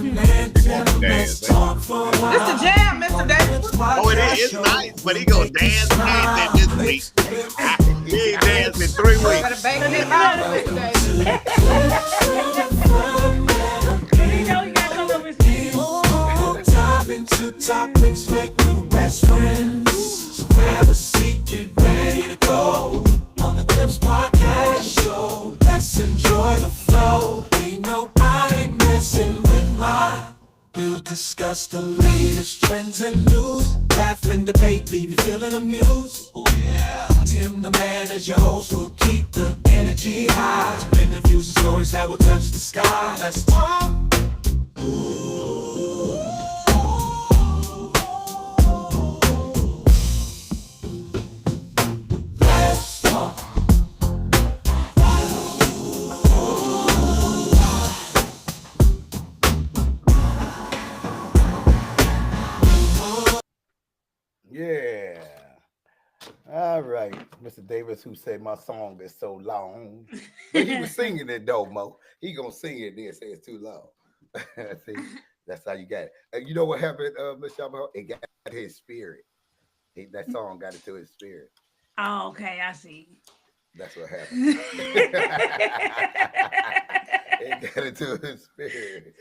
Mr. Jam, Mr. Davis. Oh, it's nice, but he gonna dance this week. He ain't danced in 3 weeks. Better bang it out, Mr. Davis. Dive into topics, make new best friends. So grab a seat, get ready to go. On the Clips Podcast Show, let's enjoy the flow. Ain't nobody messing with mine. We'll discuss the latest trends and news. Laugh and debate, leave you feeling amused. Oh yeah, Tim the man as your host will keep the energy high. Interviews and stories that will touch the sky. Let's talk. Let's talk. Yeah. All right, Mr. Davis, who said my song is so long, but he was singing it though, Mo. He gonna sing it then say it's too long. See, that's how you got it. You know what happened, Miss Shabba? It got his spirit. That song got into his spirit. Oh, okay, I see. That's what happened. It got into his spirit.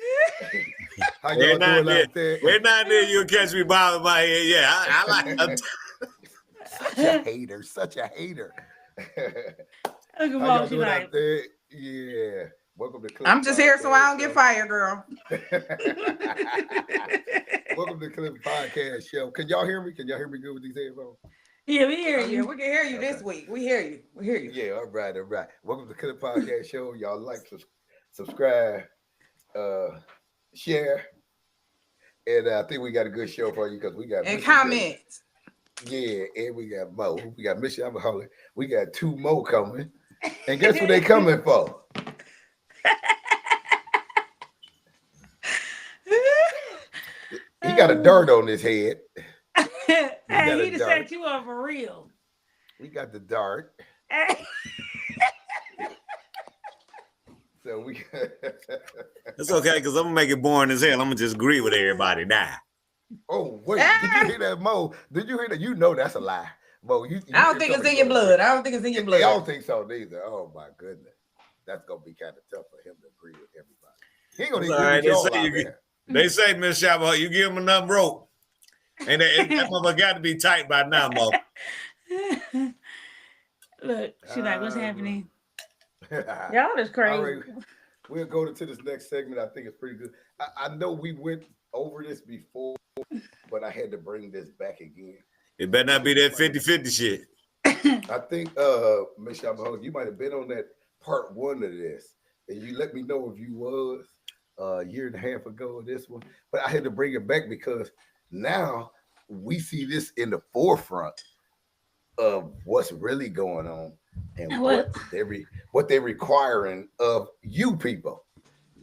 How y'all doing out there? We're not there. You'll catch me bobbing my head. Yeah, I like Such a hater, such a hater. How y'all doing out there? Yeah. Welcome to Clip I'm just here so I don't get fired, girl. Welcome to Clip Podcast Show. Can y'all hear me? Can y'all hear me good with these headphones? Yeah, we hear Yeah, you. we can hear you this week. We hear you. We hear you. Yeah, all right, all right. Welcome to Clip Podcast Show. Y'all like, subscribe, share. And I think we got a good show for you because we got And Mr. comments. Yeah, and we got Mo. We got Miss Alcoholic. We got 2 Mo coming. And guess what they coming for? He got a dart on his head. Hey, he just set you up for real. We got the dart. So we It's okay, because I'm gonna make it boring as hell. I'm gonna just agree with everybody now. Oh, wait, did you hear that, Mo? Did you hear that? You know that's a lie. Mo, you I don't think it's in your blood. I don't think it's in your blood. I don't think so neither. Oh my goodness. That's gonna be kind of tough for him to agree with everybody. He ain't gonna agree with y'all out there. They say, Miss Shabba, you give him enough rope. And that motherfucker got to be tight by now, Mo. Look, she like, what's happening? Y'all is crazy. All right, we'll go to this next segment. I think it's pretty good. I know we went over this before, but I had to bring this back again. It better not be that 50-50 shit. I think, Ms. Shabba, you might have been on that part 1 of this, and you let me know if you was a year and a half ago, this one. But I had to bring it back because now we see this in the forefront of what's really going on and what they're requiring of you people.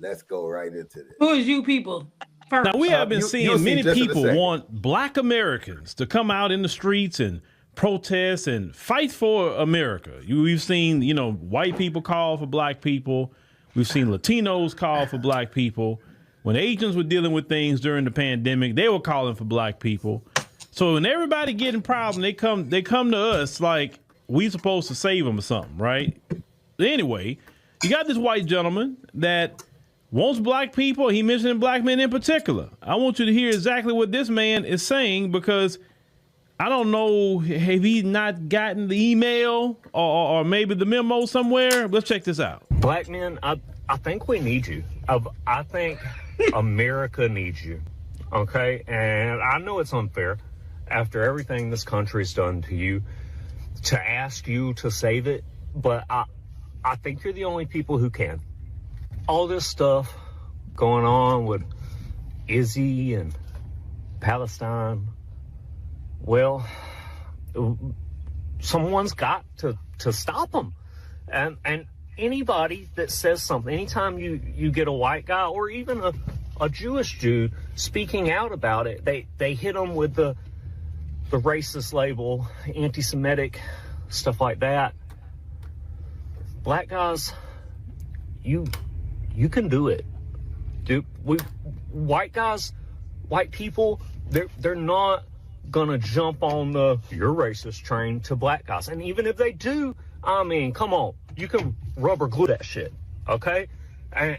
Let's go right into this. Who is you people? First. Now, we have been seeing many people want Black Americans to come out in the streets and protest and fight for America. We've seen, white people call for Black people. We've seen Latinos call for Black people. When Asians were dealing with things during the pandemic, they were calling for Black people. So when everybody getting problems, they come to us like we supposed to save them or something, right? Anyway, you got this white gentleman that wants Black people. He mentioned Black men in particular. I want you to hear exactly what this man is saying because I don't know, have he not gotten the email or maybe the memo somewhere? Let's check this out. Black men, I think we need you. I think America needs you, okay? And I know it's unfair after everything this country's done to you to ask you to save it, but I think you're the only people who can. All this stuff going on with Izzy and Palestine, well, someone's got to stop them. And anybody that says something, anytime you get a white guy or even a Jewish dude speaking out about it, they hit them with the racist label, anti-Semitic, stuff like that. Black guys, you can do it. Dude, white people, they're not gonna jump on the "you're racist" train to black guys. And even if they do, I mean, come on, you can rubber glue that shit, okay? And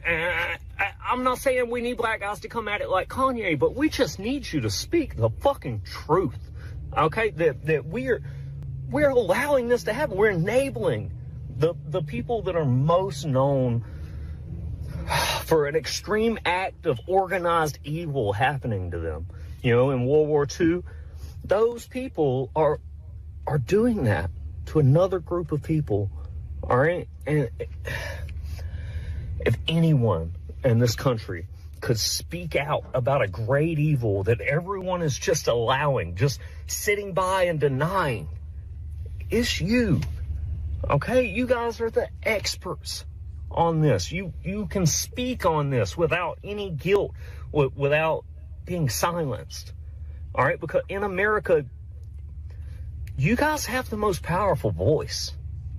I'm not saying we need black guys to come at it like Kanye, but we just need you to speak the fucking truth, okay? That we're allowing this to happen. We're enabling the people that are most known for an extreme act of organized evil happening to them. You know, in World War II, those people are doing that to another group of people. All right, and if anyone in this country could speak out about a great evil that everyone is just allowing, just sitting by and denying, it's you. Okay, you guys are the experts on this. You can speak on this without any guilt, without being silenced. All right, because in America, you guys have the most powerful voice.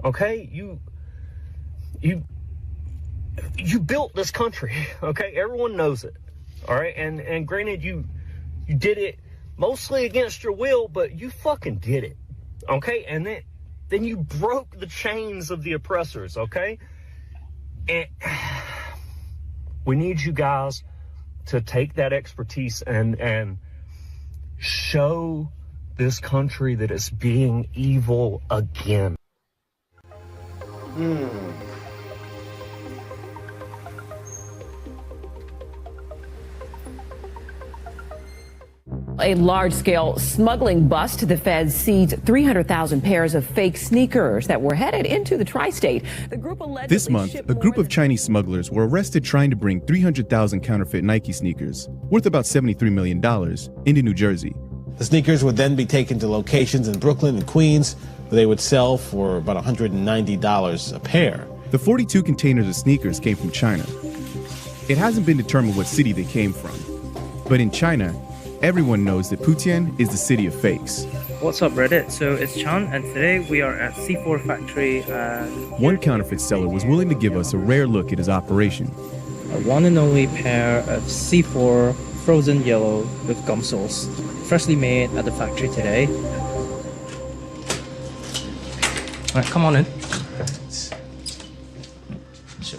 Okay, you built this country. Okay, everyone knows it. All right, and granted, you did it mostly against your will, but you fucking did it. Okay, and then you broke the chains of the oppressors. Okay, and we need you guys to take that expertise and show this country that it's being evil again. A large-scale smuggling bust. The feds seized 300,000 pairs of fake sneakers that were headed into the tri-state. The group allegedly This month, a group of Chinese smugglers were arrested trying to bring 300,000 counterfeit Nike sneakers, worth about $73 million, into New Jersey. The sneakers would then be taken to locations in Brooklyn and Queens, where they would sell for about $190 a pair. The 42 containers of sneakers came from China. It hasn't been determined what city they came from. But in China, everyone knows that Putian is the city of fakes. What's up, Reddit? So it's Chan, and today we are at C4 Factory. One counterfeit seller was willing to give us a rare look at his operation. A one and only pair of C4 frozen yellow with gum soles, freshly made at the factory today. All right, come on in. So,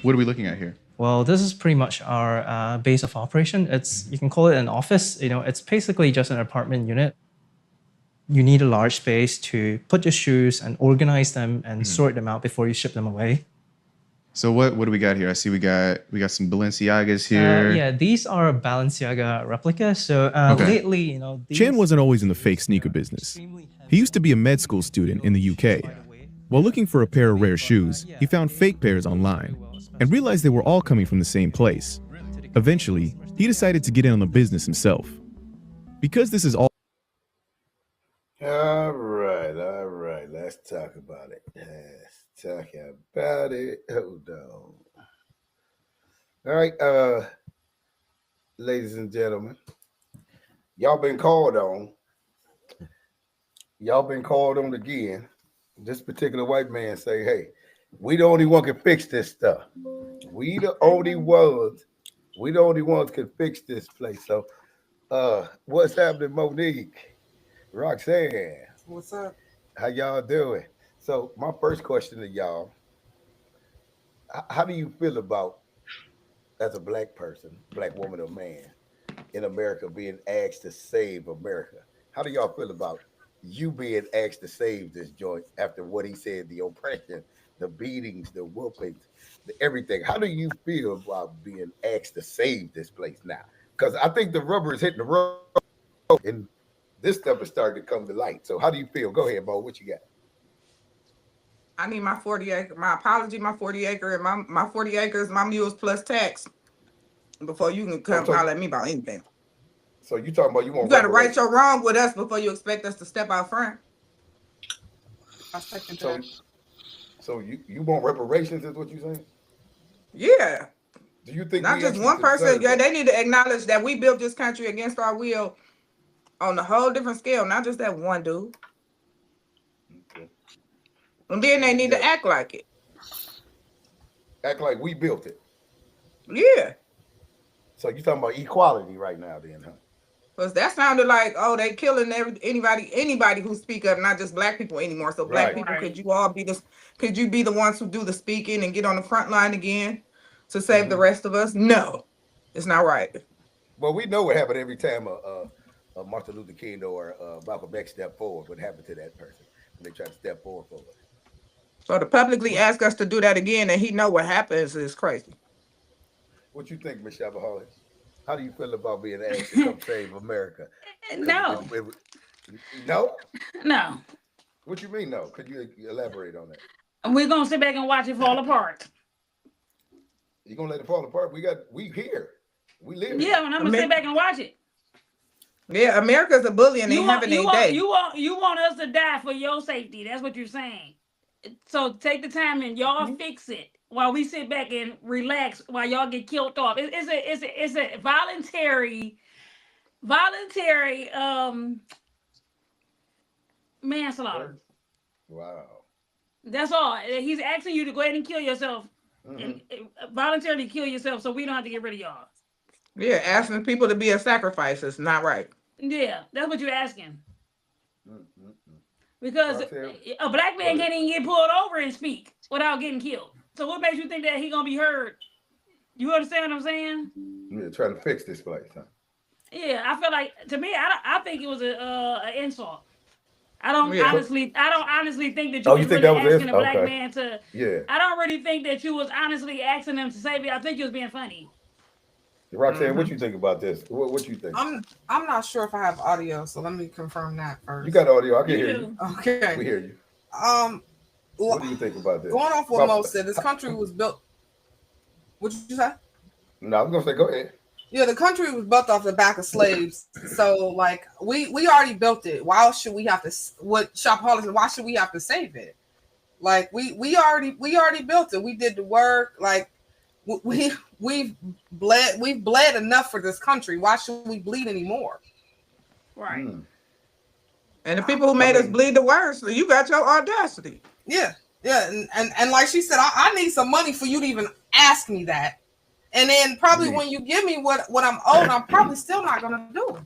what are we looking at here? Well, this is pretty much our base of operation. You can call it an office. You know, it's basically just an apartment unit. You need a large space to put your shoes and organize them and sort them out before you ship them away. So what do we got here? I see we got some Balenciagas here. Yeah, these are Balenciaga replicas. So lately, you know, Chan wasn't always in the fake sneaker business. He used to be a med school student in the UK. While looking for a pair of rare shoes, he found fake pairs online and realized they were all coming from the same place. Eventually, he decided to get in on the business himself. Because this is all right, let's talk about it. Hold on. All right, ladies and gentlemen, y'all been called on. Y'all been called on again. This particular white man say, hey, we the only one can fix this stuff. We the only ones can fix this place. So what's happening, Monique? Roxanne. What's up? How y'all doing? So my first question to y'all, how do you feel about, as a black person, black woman or man in America, being asked to save America? How do y'all feel about you being asked to save this joint after what he said, the oppression, the beatings, the whoopings, everything? How do you feel about being asked to save this place now? Because I think the rubber is hitting the road and this stuff is starting to come to light. So how do you feel? Go ahead, Bo. What you got? I need my 40 acre, my 40 acre, and my 40 acres, my mules plus tax before you can come holler at me about anything. So you talking about you want? You got to right your wrong with us before you expect us to step out front. I second that. So you want reparations? Is what you saying? Yeah. Do you think not just one person? Yeah, they need to acknowledge that we built this country against our will on a whole different scale, not just that one dude. Okay. And then they need to act like it. Act like we built it. Yeah. So you talking about equality right now, then, huh? Because that sounded like, oh, they killing anybody who speak up, not just black people anymore. So black people, could you all be this? Could you be the ones who do the speaking and get on the front line again to save the rest of us? No, it's not right. Well, we know what happened every time Martin Luther King or Malcolm X stepped forward. What happened to that person when they tried to step forward for us? So to publicly ask us to do that again, and he know what happens is crazy. What you think, Michelle Bahali? How do you feel about being asked to come save America? No. No? No. What you mean, no? Could you elaborate on that? We're gonna sit back and watch it fall apart. You gonna let it fall apart? We here. We live. Yeah, and I'm gonna sit back and watch it. Yeah, America's a bully and they having a day. You want us to die for your safety. That's what you're saying. So take the time and y'all fix it while we sit back and relax while y'all get killed off. It's a voluntary manslaughter. Wow. That's all. He's asking you to go ahead and kill yourself and voluntarily kill yourself so we don't have to get rid of y'all. Yeah, asking people to be a sacrifice is not right. Yeah, that's what you're asking. Because a black man can't even get pulled over and speak without getting killed. So what makes you think that he's gonna be heard? You understand what I'm saying? Yeah, trying to fix this place, huh? Yeah, I feel like, to me, I think it was an insult. I don't honestly think that you was think really that was asking a black man to. Yeah. I don't really think that you was honestly asking them to save you. I think you was being funny. Roxanne, what you think about this? What you think? I'm not sure if I have audio, so let me confirm that first. You got audio. I can hear you. Okay. We hear you. What do you think about this? Going off what Mo said, this country was built. What did you say? No, I was gonna say, go ahead. Yeah, the country was built off the back of slaves. So like we already built it. Why should we have to? What Shopaholics? Why should we have to save it? Like we already built it. We did the work. Like we've bled enough for this country. Why should we bleed anymore? Right. And the people who made us bleed the worst, so you got your audacity. Yeah. And like she said, I need some money for you to even ask me that. And then probably when you give me what I'm owed, I'm probably still not gonna do it.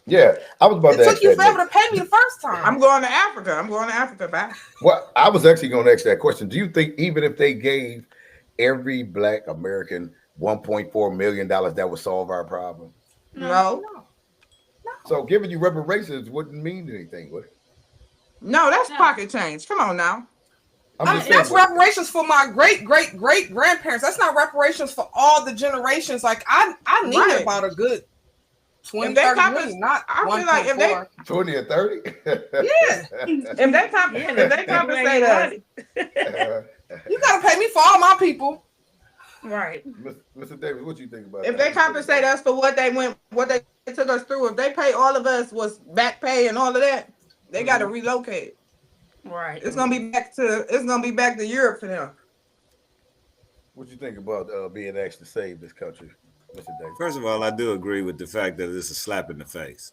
Yeah, I was about to ask It took you that forever to pay me the first time. I'm going to Africa. Bye. Well, I was actually going to ask that question. Do you think even if they gave every black American $1.4 million, that would solve our problem? No. So giving you reparations wouldn't mean anything, would it? No, that's pocket change. Come on now. That's reparations for my great grandparents. That's not reparations for all the generations. Like I need about a good 20, 30 million, not I feel like if they 20 or 30. Yeah. if they compensate us, you gotta pay me for all my people. Right. Mr. Davis, what you think about if that? they compensate us for what they took us through, if they pay all of us was back pay and all of that, they gotta relocate. Right. It's gonna be back to Europe for them. What you think about being asked to save this country, Mr. Davis? First of all, I do agree with the fact that it's a slap in the face.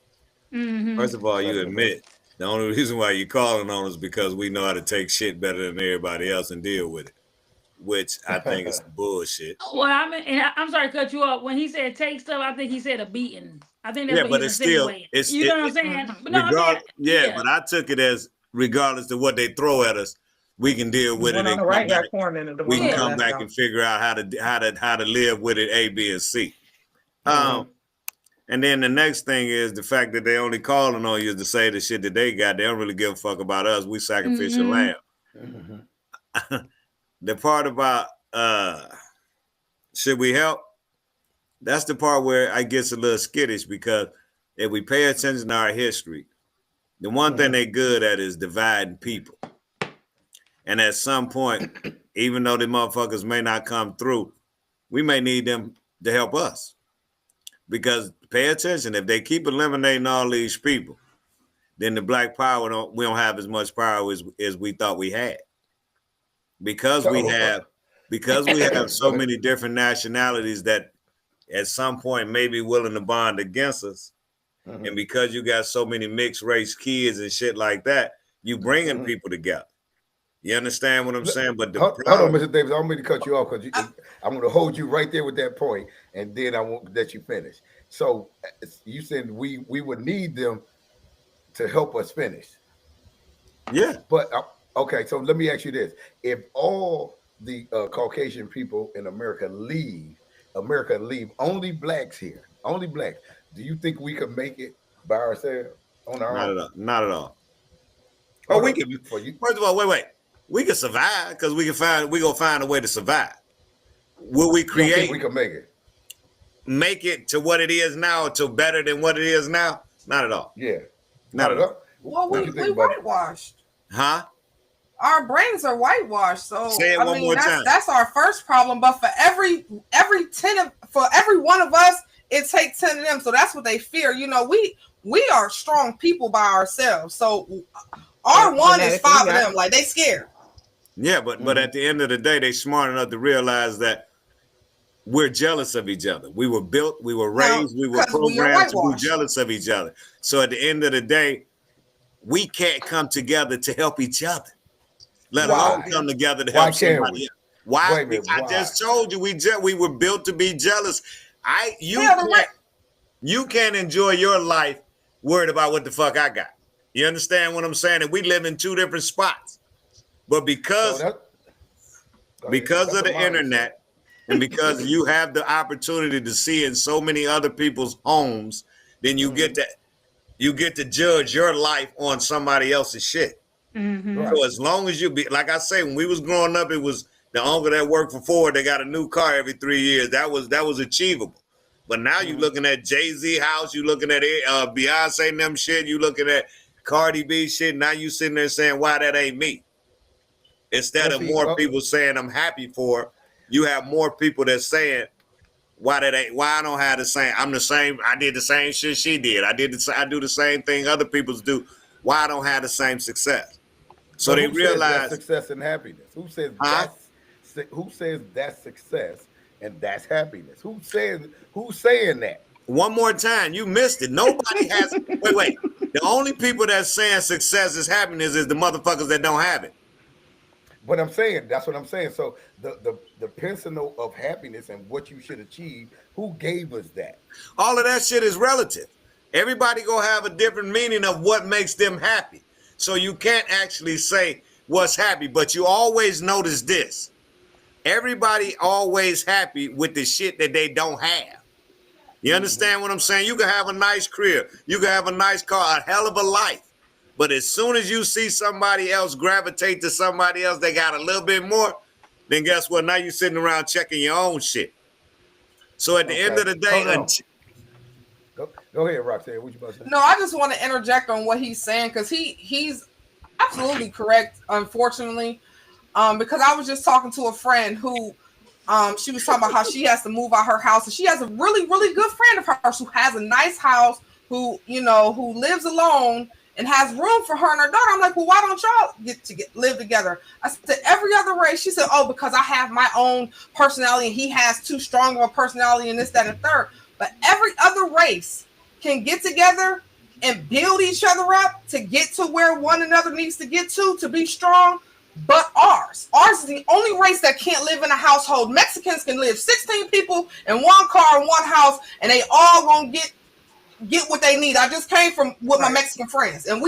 Mm-hmm. First of all, you admit the only reason why you're calling on us because we know how to take shit better than everybody else and deal with it, which I think is bullshit. Well, I'm sorry to cut you off. When he said take stuff, I think he said a beating. I think that's what but he it's still, insinuated. You know what I'm saying? But no, but I took it as regardless of what they throw at us, we can deal with it. And we can come back and figure out how to live with it, A, B, and C. And then the next thing is the fact that they only calling on you to say the shit that they got. They don't really give a fuck about us. We sacrificial lamb. The part about should we help? That's the part where I gets a little skittish because if we pay attention to our history, the one thing they're good at is dividing people. And at some point, even though the motherfuckers may not come through, we may need them to help us. Because pay attention, if they keep eliminating all these people, then the black power we don't have as much power as we thought we had. Because we have so many different nationalities that at some point may be willing to bond against us. And because you got so many mixed race kids and shit like that, you bringing people together. You understand what I'm saying? But the hold on, Mr. Davis. I don't mean to cut you off because I'm going to hold you right there with that point, and then I won't let you finish. So you said we would need them to help us finish. Yeah. But okay, so let me ask you this: if all the Caucasian people in America leave only blacks here, only blacks, do you think we could make it by ourselves on our own? Not at all. Oh, we can. First of all, wait. We can survive because we gonna find a way to survive. Will we create? We can make it to what it is now, to better than what it is now? Not at all. Yeah, not at all. Well, we whitewashed. Huh? Our brains are whitewashed. So say it one more time. That's our first problem. But for every one of us, it takes 10 of them. So that's what they fear. You know, we are strong people by ourselves. So our one is 5 of them. Like they scared. Yeah, but at the end of the day, they smart enough to realize that we're jealous of each other. We were built, we were raised, we were programmed to be jealous of each other. So at the end of the day, we can't come together to help each other, let alone come together to help somebody else. Why? I just told you we were built to be jealous. You can't enjoy your life worried about what the fuck I got. You understand what I'm saying? And we live in 2 different spots. But because of the internet and because you have the opportunity to see in so many other people's homes, then you get to judge your life on somebody else's shit. So as long as you be, like I say, when we was growing up, it was the uncle that worked for Ford, they got a new car every 3 years. That was achievable. But now you looking at Jay-Z house, you looking at Beyonce and them shit, you looking at Cardi B shit. Now you sitting there saying, why that ain't me? Instead of more people saying I'm happy for her, you have more people that saying why I don't have the same. I'm the same. I did the same shit she did. I do the same thing other people do. Why I don't have the same success? So they realize success and happiness. Who says that's success and that's happiness? Who's saying that? One more time, you missed it. Nobody has. wait. The only people that's saying success is happiness is the motherfuckers that don't have it. But I'm saying, that's what I'm saying. So the pencil of happiness and what you should achieve, who gave us that? All of that shit is relative. Everybody gonna have a different meaning of what makes them happy. So you can't actually say what's happy, but you always notice this. Everybody always happy with the shit that they don't have. You understand what I'm saying? You can have a nice crib. You can have a nice car, a hell of a life. But as soon as you see somebody else gravitate to somebody else that got a little bit more, then guess what? Now you're sitting around checking your own shit. So at the end of the day, go ahead, Roxanne. What you about to say? No, I just want to interject on what he's saying because he's absolutely correct. Unfortunately, because I was just talking to a friend who, she was talking about how she has to move out her house, and she has a really, really good friend of hers who has a nice house, who lives alone and has room for her and her daughter. I'm like, well, why don't y'all live together? I said, every other race. She said, oh, because I have my own personality and he has too strong of a personality and this, that, and third. But every other race can get together and build each other up to get to where one another needs to get to be strong. But ours is the only race that can't live in a household. Mexicans can live 16 people in one car in one house and they all gonna get what they need. I just came from with my Mexican friends, and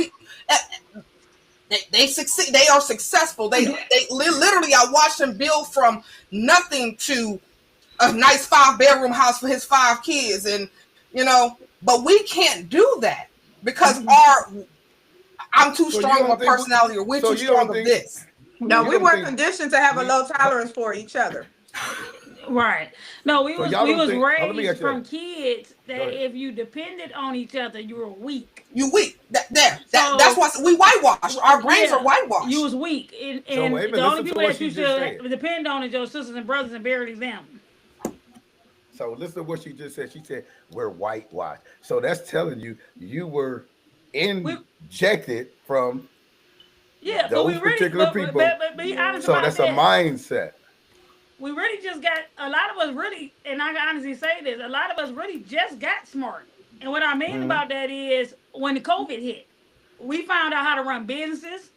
they succeed. They are successful. They literally, I watched them build from nothing to a nice 5-bedroom house for his 5 kids, and but we can't do that because I'm too strong of a personality, or we're too strong of this. No, we weren't conditioned to have a low tolerance for each other. Right. No, we was raised from kids that if you depended on each other, you were weak. You weak. That's why we whitewash. Our brains are whitewashed. You was weak. And the only people that you should depend on is your sisters and brothers, and barely them. So listen to what she just said. She said we're whitewashed. So that's telling you were injected from those particular people. But be honest so about that's that. A mindset. We really just got, a lot of us really, and I can honestly say this, a lot of us really just got smart. And what I mean about that is when the COVID hit, we found out how to run businesses.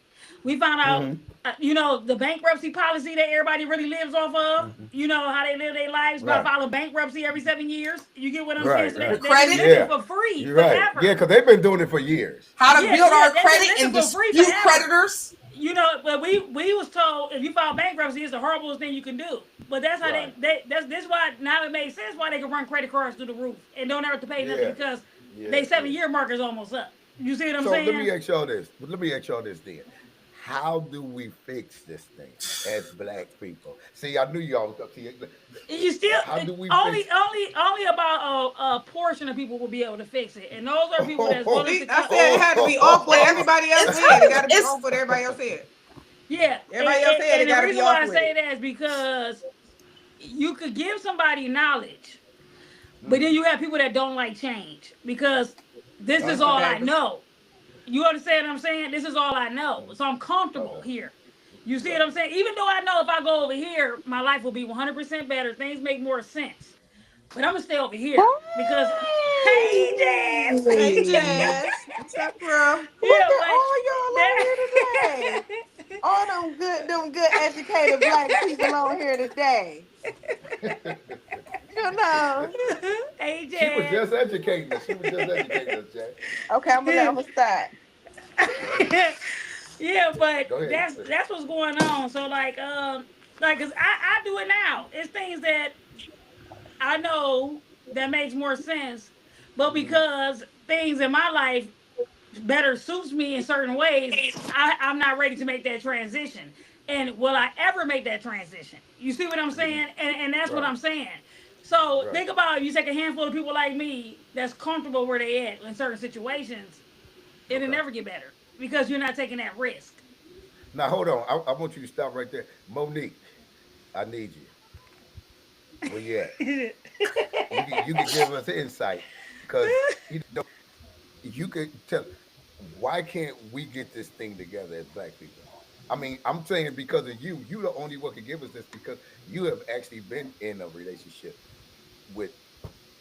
We found out, you know, the bankruptcy policy that everybody really lives off of. You know how they live their lives by filing bankruptcy every 7 years. You get what I'm saying? So Right. they live it for free You're right. forever. Yeah, because they've been doing it for years. How to build our they credit live and it for free dispute forever. creditors. You know, but we was told if you file bankruptcy, it's the horriblest thing you can do. But that's how that's why now it makes sense why they can run credit cards through the roof and don't have to pay nothing because they 7-year mark is almost up. You see what I'm saying? So let me ask y'all this. Let me ask y'all this then. How do we fix this thing as black people? See, I knew y'all. You still how do we only about a portion of people will be able to fix it, and those are people that's willing to. I said it had to be off what everybody else said. It got to be off what everybody else said. Yeah, everybody else said it got to be off. The reason why I say that is because you could give somebody knowledge, but then you have people that don't like change because this is all I know. You understand what I'm saying? This is all I know. So I'm comfortable here. You see what I'm saying? Even though I know if I go over here, my life will be 100% better. Things make more sense. But I'm going to stay over here because, hey, Jazz. Hey, Jazz. What's up, bro? Look at all y'all on here today. All them good educated black people on here today. You know. Hey, Jazz. She was just educating us. Jay. Okay, I'm gonna start. Yeah, but that's what's going on. So like cause I do it now. It's things that I know that makes more sense, but because things in my life better suits me in certain ways, I'm not ready to make that transition. And will I ever make that transition? You see what I'm saying? And that's what I'm saying. So think about if you take a handful of people like me that's comfortable where they at in certain situations, it'll never get better because you're not taking that risk. Now hold on, I want you to stop right there, Monique. I need you. Where you at? you can give us insight because you could tell. Why can't we get this thing together as black people? I mean, I'm saying because of you. You the only one can give us this because you have actually been in a relationship with.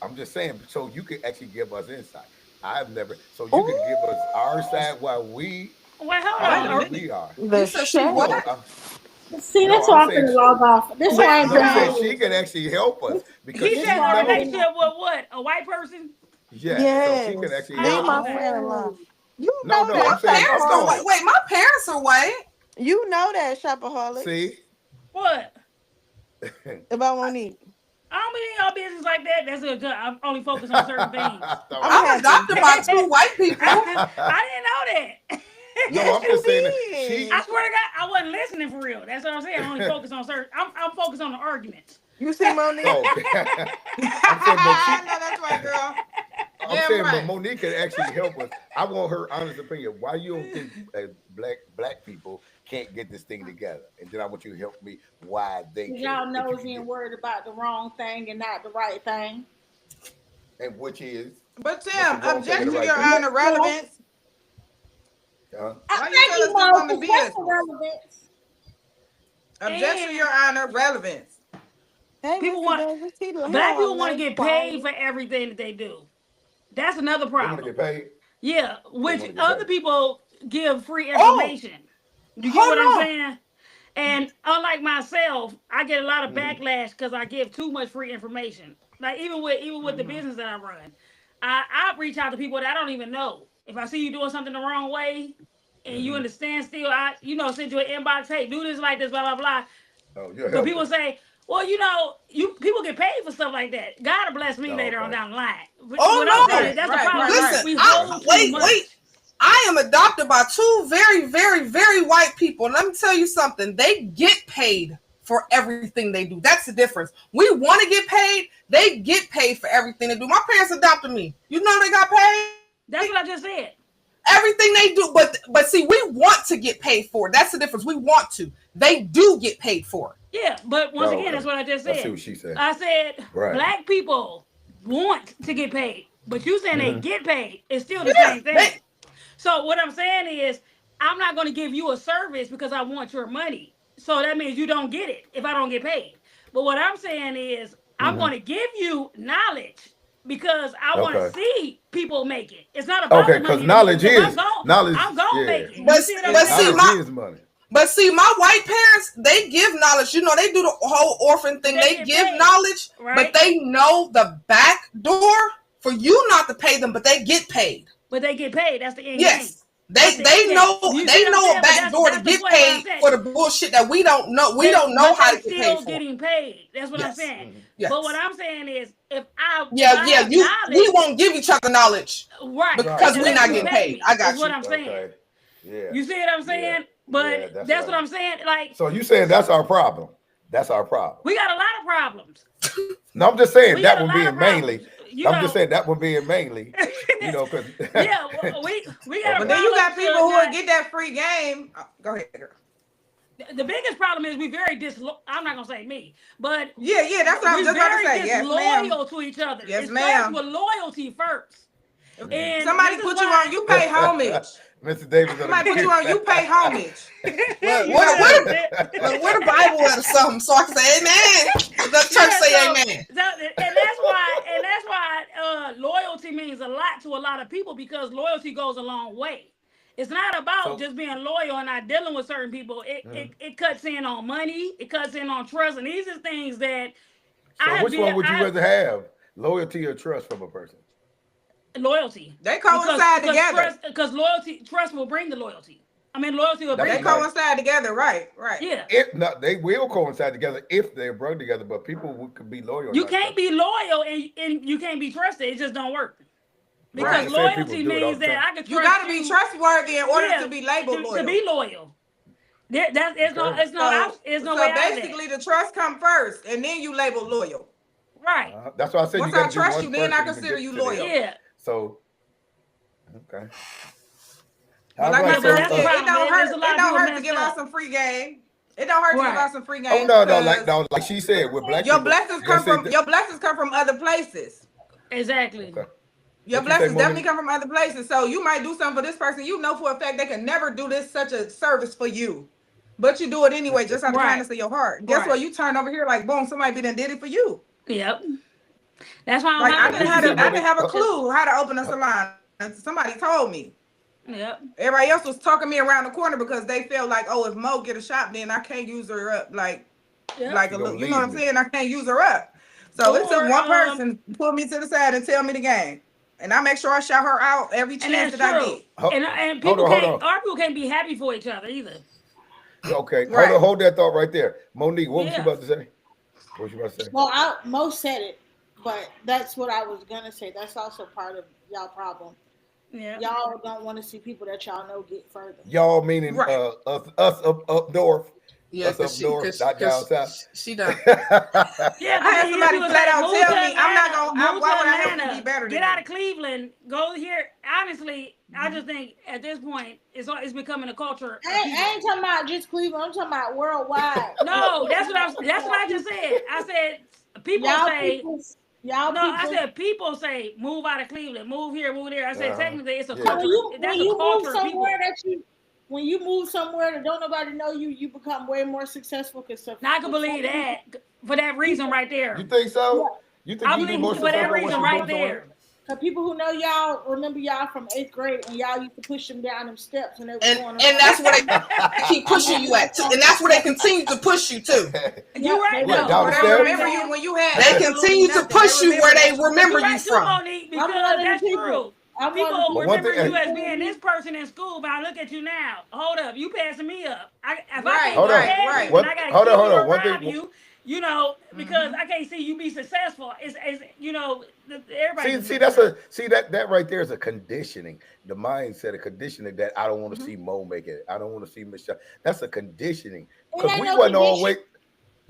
I'm just saying, so you can actually give us insight. I've never, so you can give us our side while we. Well, hold on. We are. See, that's why I'm going to log off. This why I'm saying she can actually help us because he said a relationship with what? A white person? Yeah. Yes. So she can actually help my us. friend-in-law. You know that. I'm saying, wait, my parents are white. You know that, Shopaholic. See? What? About Monique. I don't be in your business like that. That's good. I'm only focused on certain things. I'm adopted by 2 white people. I didn't know that. No, I'm just saying that I swear to God, I wasn't listening for real. That's what I'm saying. I only focus on certain. I'm focused on the arguments. You see Monique? I'm saying, I know that's right, girl. I'm saying, but Monique can actually help us. I want her honest opinion. Why you don't think black people can't get this thing together? And then I want you to help me why they can't. Y'all know being worried about the wrong thing and not the right thing. And which is? But Tim, object to your honor relevance. I think you want to relevance. Object to your honor relevance. Hey, people want black people want to get paid for everything that they do. That's another problem. They want to get paid. Yeah, which other people give free information. You get what I'm saying? And unlike myself, I get a lot of backlash because I give too much free information. Like even with the business that I run, I reach out to people that I don't even know. If I see you doing something the wrong way and you understand still, I send you an inbox, hey, do this like this, blah blah blah. But people say, well, people get paid for stuff like that. God will bless me later on down the line. That's the problem. Listen, wait. I am adopted by 2 very, very, very white people. Let me tell you something. They get paid for everything they do. That's the difference. We want to get paid. They get paid for everything they do. My parents adopted me. You know they got paid? That's what I just said. Everything they do, but see, we want to get paid for it. That's the difference. We want to. They do get paid for it. Yeah, but once again, that's what I just said. That's what she said. I said black people want to get paid, but you saying they get paid. It's still the same thing. So what I'm saying is, I'm not going to give you a service because I want your money. So that means you don't get it if I don't get paid. But what I'm saying is, I'm going to give you knowledge because I want to Okay. see people make it. It's not about Okay, the because money knowledge to me, 'cause is I'm gonna make it. But, You see what I'm but saying? see, knowledge is money. But see, my white parents, they give knowledge. You know, they do the whole orphan thing. They They get give paid, knowledge, right? but they know the back door for you not to pay them, but they get paid. But they get paid. That's the end game. Yes. That's the They end game. know You they see what I'm know saying? a But back door to that's the get point where I'm paid saying. for the bullshit that we don't know. We They- don't know but how they to get still paid for. getting paid. That's what I'm Yes. saying. Yes. But what I'm saying is, if I Yeah, I yeah. have We knowledge, won't give each other knowledge right? because we're unless not you getting pay paid. me, I got is what you. I'm saying. Okay. Yeah. You see what I'm saying? But Yeah, that's, that's what right. I'm saying. Like, So you saying that's our problem? That's our problem. we got a lot of problems. No, I'm just saying We that got a one lot being of problems. mainly. You I'm know, just saying that one being mainly. You know, because yeah, we got a But then you got problem, people who guys. will get that free game. Oh, go ahead, girl. The biggest problem is we very I'm not gonna say me, but Yeah, that's what I was just about to say. Yes, ma'am. disloyal to each other. Yes, It ma'am. starts with loyalty first. And Somebody this is put you why- on, you pay homage. Mr. Davis. Somebody put you on, you pay homage. Look, where the Bible at or something, so I can say amen. The church say amen. And that's why loyalty means a lot to a lot of people, because loyalty goes a long way. It's not about just being loyal and not dealing with certain people. It cuts in on money. It cuts in on trust, and these are things that So which one would you rather have? Loyalty or trust from a person? Loyalty. They coincide together. Because trust will bring the loyalty. I mean, loyalty will bring. They the coincide together, right? Yeah. If not, they will coincide together if they're brought together. But people could be loyal. You can't be loyal and you can't be trusted. It just don't work. Because Right. loyalty People do it all means the that time. I can trust You got to be trustworthy in order Yeah, to be labeled loyal. To be loyal. It's no way So out of that. basically, the trust come first, and then you label loyal. Right. That's why I said Once you got I to trust do you, one then I first to consider get you to the loyal. other. Yeah. So, okay. But like I Alright, said, so, it don't hurt. There's a It lot of don't people hurt to messed give up. out some free game. It don't hurt to give Right. out some free game. Oh no, because like she said, with black your people, blessings they come say from that- your blessings come from other places. Exactly. Okay. Your What you say, blessings definitely Monique? come from other places. So you might do something for this person. You know for a fact they can never do this such a service for you. But you do it anyway, just out of the Right. kindness of your heart. Guess Right. what? You turn over here like boom, somebody done did it for you. Yep. That's why I'm Like I not didn't have a clue how to open a salon. Somebody told me. Yep. Everybody else was talking me around the corner because they felt like, oh, if Mo get a shop, then I can't use her up. Like Yep. a little, you know what I'm saying? I can't use her up. So it took Or, one person to pull me to the side and tell me the game. And I make sure I shout her out every And chance that's that I true. get. And people hold can't, on. our people can't be happy for each other either. Okay, Right. hold that thought right there. Monique, what was you Yeah. about to say? What was you about to say? Well, Mo said it, but that's what I was gonna say. That's also part of y'all problem. Yeah. Y'all don't want to see people that y'all know get further. Y'all meaning Right. us up north. Yeah, us up north, not down south. She done. Yeah, I had somebody flat out tell me, I'm not gonna. Why would I help you Atlanta, be better get than out you? of Cleveland, go here. Honestly, I just think at this point it's becoming a culture. I ain't talking about just Cleveland. I'm talking about worldwide. No, that's what I just said. I said people Y'all say people, I said people say move out of Cleveland, move here, move there. I said technically it's a Yeah. culture. That's a move culture of people. somewhere when you move somewhere that don't nobody know you, you become way more successful. Now I can believe that for that reason right there. You think so? You think I you do believe more for that successful reason once you right move somewhere? there. Cause people who know y'all remember y'all from 8th grade when y'all used to push them down them steps and they were going. And that's where they keep pushing you at. And that's where they continue to push you too. You right What, though. down the They stairs? remember you when you had. They absolutely continue to nothing. push you where they remember You're you right too, from. Monique, because I'm one of that's the people. true. I'm one of People the will But one remember thing- you as being this person in school, but I look at you now. Hold up, you passing me up. If I Right, can't Hold get on. past you, right. and What- I gotta hold keep on, hold you on. One around thing- you, you know, because I can't see you be successful. It's you know, everybody. See, that right there is a conditioning. The mindset, a conditioning that I don't want to see Mo make it. I don't want to see Michelle. That's a conditioning because ain't we no wasn't condition. always.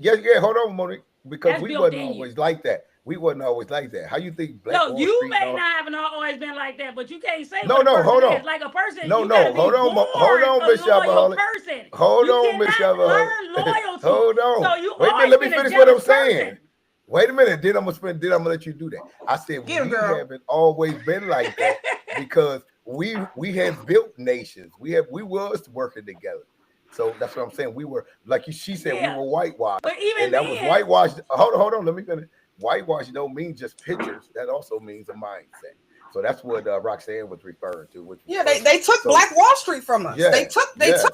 Yeah. Hold on, Monique. Because That's we built wasn't in you. always like that. We wasn't always like that. How you think Black No, Wall you Street may and all- not have always been like that, but you can't say No, what a no, person hold on. is. Like a person, No, you no, gotta be hold on, born hold on, a Miss loyal Shopaholic. person. Hold you on, Miss cannot Shopaholic. learn loyalty. Hold on. So you Wait a always minute. Let me been a finish what I'm jealous saying. person. Wait a minute. Then I'm gonna let you do that. I said Get him, we girl. haven't always been like that because we have built nations. We was working together. So that's what I'm saying. We were like she said, Yeah. we were whitewashed. But even And that was then- whitewashed. Hold on, let me finish. whitewash don't mean just pictures. That also means a mindset. So that's what Roxanne was referring to. Which they took Black Wall Street from us. Yeah, they took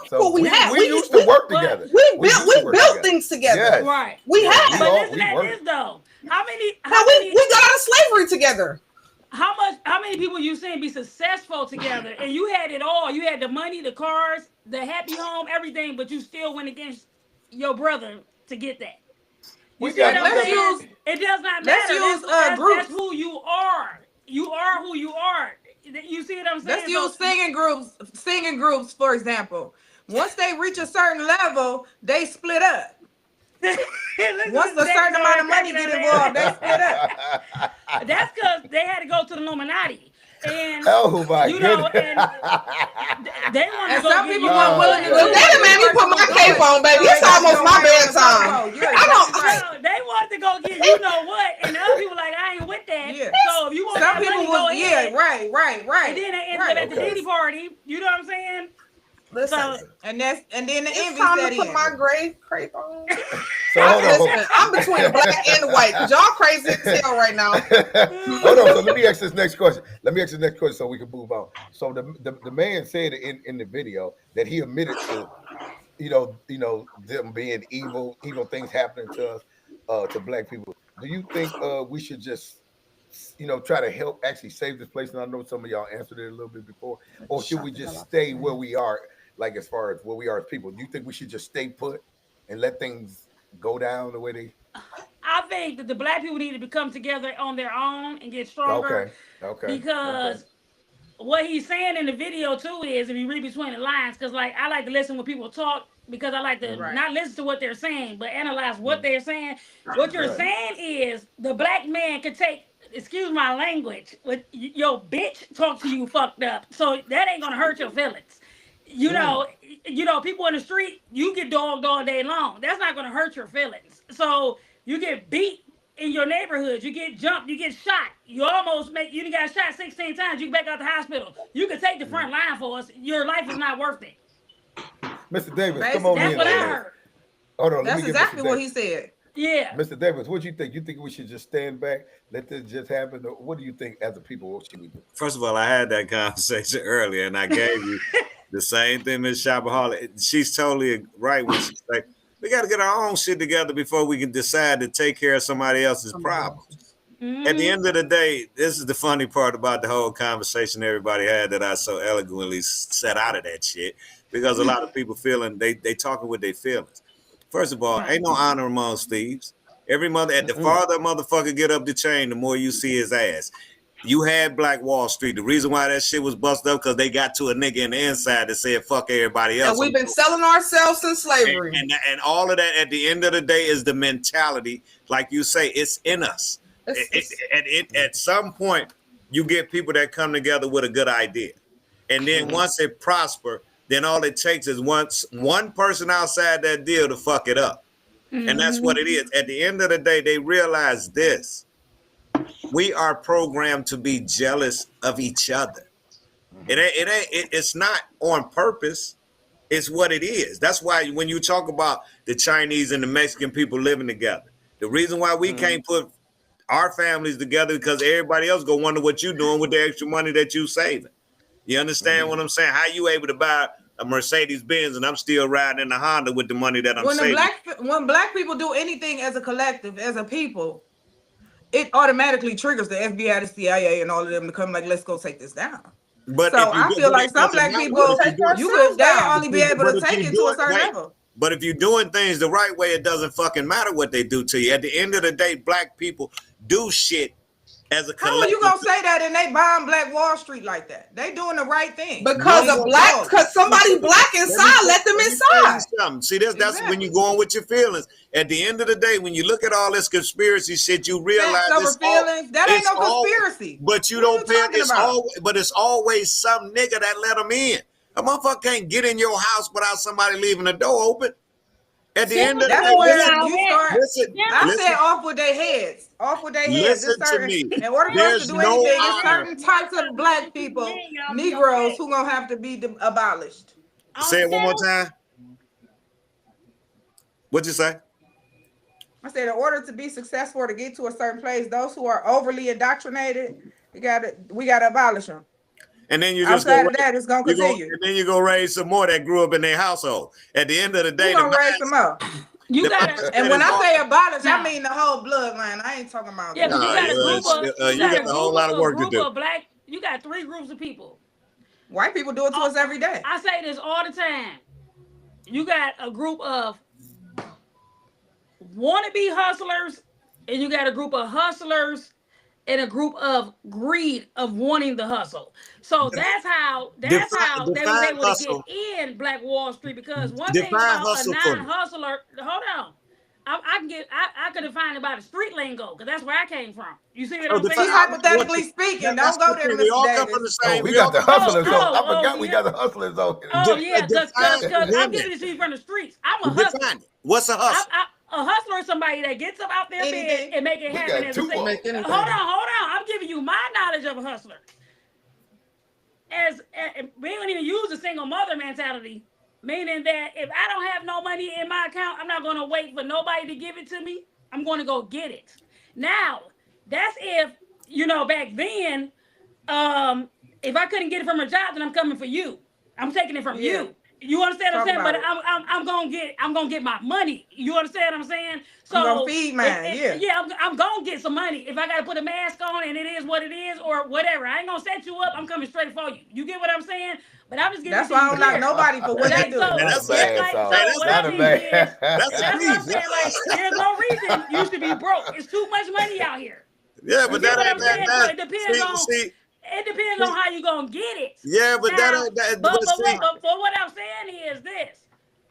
so what we had. We used to work together. We built things together. Yes. Right. We had. But listen at this though. We got out of slavery together. How many people you seen be successful together, and you had it all? You had the money, the cars, the happy home, everything, but you still went against your brother to get that. You see what I'm saying? It does not matter. That's who you are. You are who you are. You see what I'm saying? Let's use singing groups, for example. Once they reach a certain level, they split up. Once a certain amount of money get involved, they split up. That's because they had to go to the Illuminati. And oh my you know, goodness. and they want to go some get people you. weren't willing to Well, they made me put my cape on, baby. It's almost my bedtime. They wanted to go get you know what, and the other people like I ain't with that. Yeah. So if you want Some that people money, go was ahead. right. And then they ended up at the Diddy party. You know what I'm saying? Listen, and then the envy it's time set to put in. my grave crepe on. So hold on. Listen, I'm between the black and the white. Cause y'all crazy as hell right now. Hold on. So let me ask this next question. So we can move on. So the man said in the video that he admitted to, you know, them being evil things happening to us, to black people. Do you think we should just, you know, try to help actually save this place? And I know some of y'all answered it a little bit before. Or should we just stay where we are, like as far as where we are as people? Do you think we should just stay put and let things go down the way they? I think that the black people need to come together on their own and get stronger. Okay. Because what he's saying in the video too is, if you read between the lines, because like I like to listen when people talk, because I like to not listen to what they're saying, but analyze what they're saying. What you're saying is the black man could take, excuse my language, with your bitch talk to you fucked up, so that ain't gonna hurt your feelings. You know, people in the street, you get dogged all day long. That's not gonna hurt your feelings. So you get beat in your neighborhood, you get jumped, you get shot. You got shot 16 times. You get back out the hospital. You can take the front line for us. Your life is not worth it. Mr. Davis, come on in. That's what I heard. Hold on. That's exactly what he said. Yeah. Mr. Davis, what do you think? You think we should just stand back, let this just happen? Or what do you think as a people, what should we do? First of all, I had that conversation earlier, and I gave you the same thing, Ms. Shopaholic. She's totally right when she said, we got to get our own shit together before we can decide to take care of somebody else's problems. Mm-hmm. At the end of the day, this is the funny part about the whole conversation everybody had that I so eloquently set out of that shit, because a lot of people feeling they talking with their feelings. First of all, ain't no honor amongst thieves. Every the farther motherfucker get up the chain, the more you see his ass. You had Black Wall Street. The reason why that shit was busted up because they got to a nigga in the inside that said fuck everybody else. And we've been selling ourselves since slavery. And all of that at the end of the day is the mentality. Like you say, it's in us. At some point, you get people that come together with a good idea. And then once it prosper, then all it takes is one person outside that deal to fuck it up. And that's what it is. At the end of the day, they realize this. We are programmed to be jealous of each other. It's not on purpose. It's what it is. That's why when you talk about the Chinese and the Mexican people living together, the reason why we can't put our families together because everybody else go wonder what you're doing with the extra money that you saving. You understand what I'm saying? How you able to buy a Mercedes Benz and I'm still riding in a Honda with the money that I'm saving? When black people do anything as a collective, as a people, it automatically triggers the FBI, the CIA, and all of them to come like, let's go take this down. But so I feel like some black people, they only be able to take it to a certain level. But if you're doing things the right way, it doesn't fucking matter what they do to you. At the end of the day, black people do shit as a collective. How are you gonna say that and they buying Black Wall Street like that? They doing the right thing because somebody black inside. Let them inside. See, that's when you go on with your feelings. At the end of the day, when you look at all this conspiracy shit, you realize that ain't no conspiracy. But you don't pay. It's always some nigga that let them in. A motherfucker can't get in your house without somebody leaving the door open. At the end of the day, I said off with their heads. Off with their heads. Listen to me. In order for us to do anything, there's certain types of black people, Negroes, who gonna have to be abolished. Say it one more time. What'd you say? I said, in order to be successful or to get to a certain place, those who are overly indoctrinated, we gotta abolish them. And then you just outside of that, it's gonna continue. And then you go raise some more that grew up in their household. At the end of the day, you gonna raise them up. You got, and when I say abolish, I mean the whole bloodline. I ain't talking about. Yeah, but you got a group of, you got a whole lot of work to do. Black, you got 3 groups of people. White people do it to us every day. I say this all the time. You got a group of wannabe hustlers, and you got a group of hustlers and a group of greed of wanting the hustle. So that's how they was able to get in Black Wall Street, because one thing about a non-hustler, hold on. I could define it by the street lingo, because that's where I came from. You see what I'm saying? Hypothetically speaking, don't go there. We all come from the same. We got the hustlers. I forgot we got the hustlers on here. Oh yeah, because I'm giving it to you from the streets. I'm a hustler. What's a hustler? A hustler is somebody that gets up out their bed and make it happen. Hold on. I'm giving you my knowledge of a hustler. As we don't even use the single mother mentality, meaning that if I don't have no money in my account, I'm not going to wait for nobody to give it to me. I'm going to go get it. Now, that's if, back then, if I couldn't get it from a job, then I'm coming for you. I'm taking it from you. You understand what I'm saying? But I'm gonna get my money. You understand what I'm saying? So I'm gonna feed mine. I'm gonna get some money. If I gotta put a mask on and it is what it is or whatever, I ain't gonna set you up. I'm coming straight for you. You get what I'm saying? But I'm just giving. That's why I don't like nobody for what they do. That's not a bad. That's what I'm saying. Like, there's no reason you should be broke. It's too much money out here. Yeah, but that ain't that. It depends on. It depends on how you gonna get it. Yeah, but but what I'm saying is this: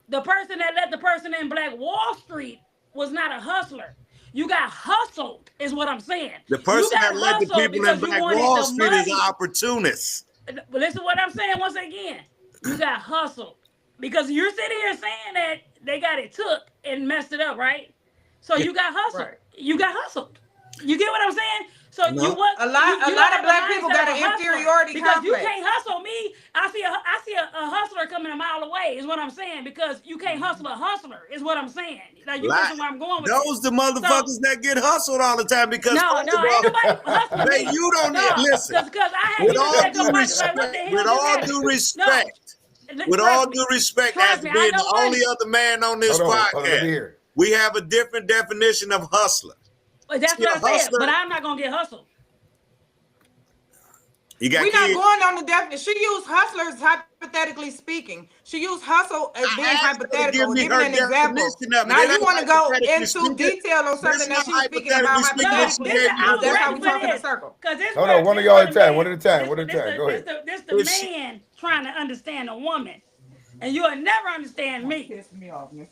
the person that let the person in Black Wall Street was not a hustler. You got hustled, is what I'm saying. The person that let the people in Black Wall Street is an opportunist. But listen to what I'm saying once again. You got hustled because you're sitting here saying that they got it took and messed it up, right? So you got hustled. Right. You got hustled. You get what I'm saying? So a lot of Black people got an inferiority because complex. You can't hustle me. I see a hustler coming a mile away is what I'm saying, because you can't hustle a hustler is what I'm saying. Like, you listen where I'm going with those the motherfuckers that get hustled all the time because ain't nobody hustling me. You don't listen. With all due respect, as being the only other man on this podcast, we have a different definition of hustler. But that's what I said. But I'm not gonna get hustled. We're not going on the definition. She used hustlers hypothetically speaking. She used hustle as being hypothetical. Giving an example. Now you want to go into detail on something that she's speaking about hypothetically. That's how we talk in a circle. Hold on, one of y'all at a time. One at a time. Go ahead. This the man trying to understand a woman. And you'll never understand me.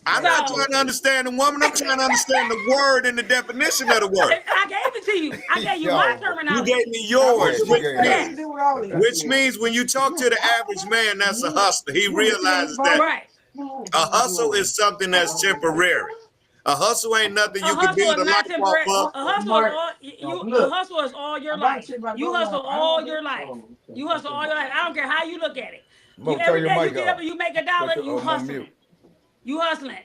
I'm not trying to understand the woman. I'm trying to understand the word and the definition of the word. I gave it to you. I gave you my terminology. You gave me yours, which means when you talk to the average man, that's a hustler. He realizes that a hustle is something that's temporary. A hustle ain't nothing you can build a life off of. A hustle is all your life. You hustle all your life. You hustle all your life. I don't care how you look at it. Every day you get up and you make $1, you hustling. You hustling.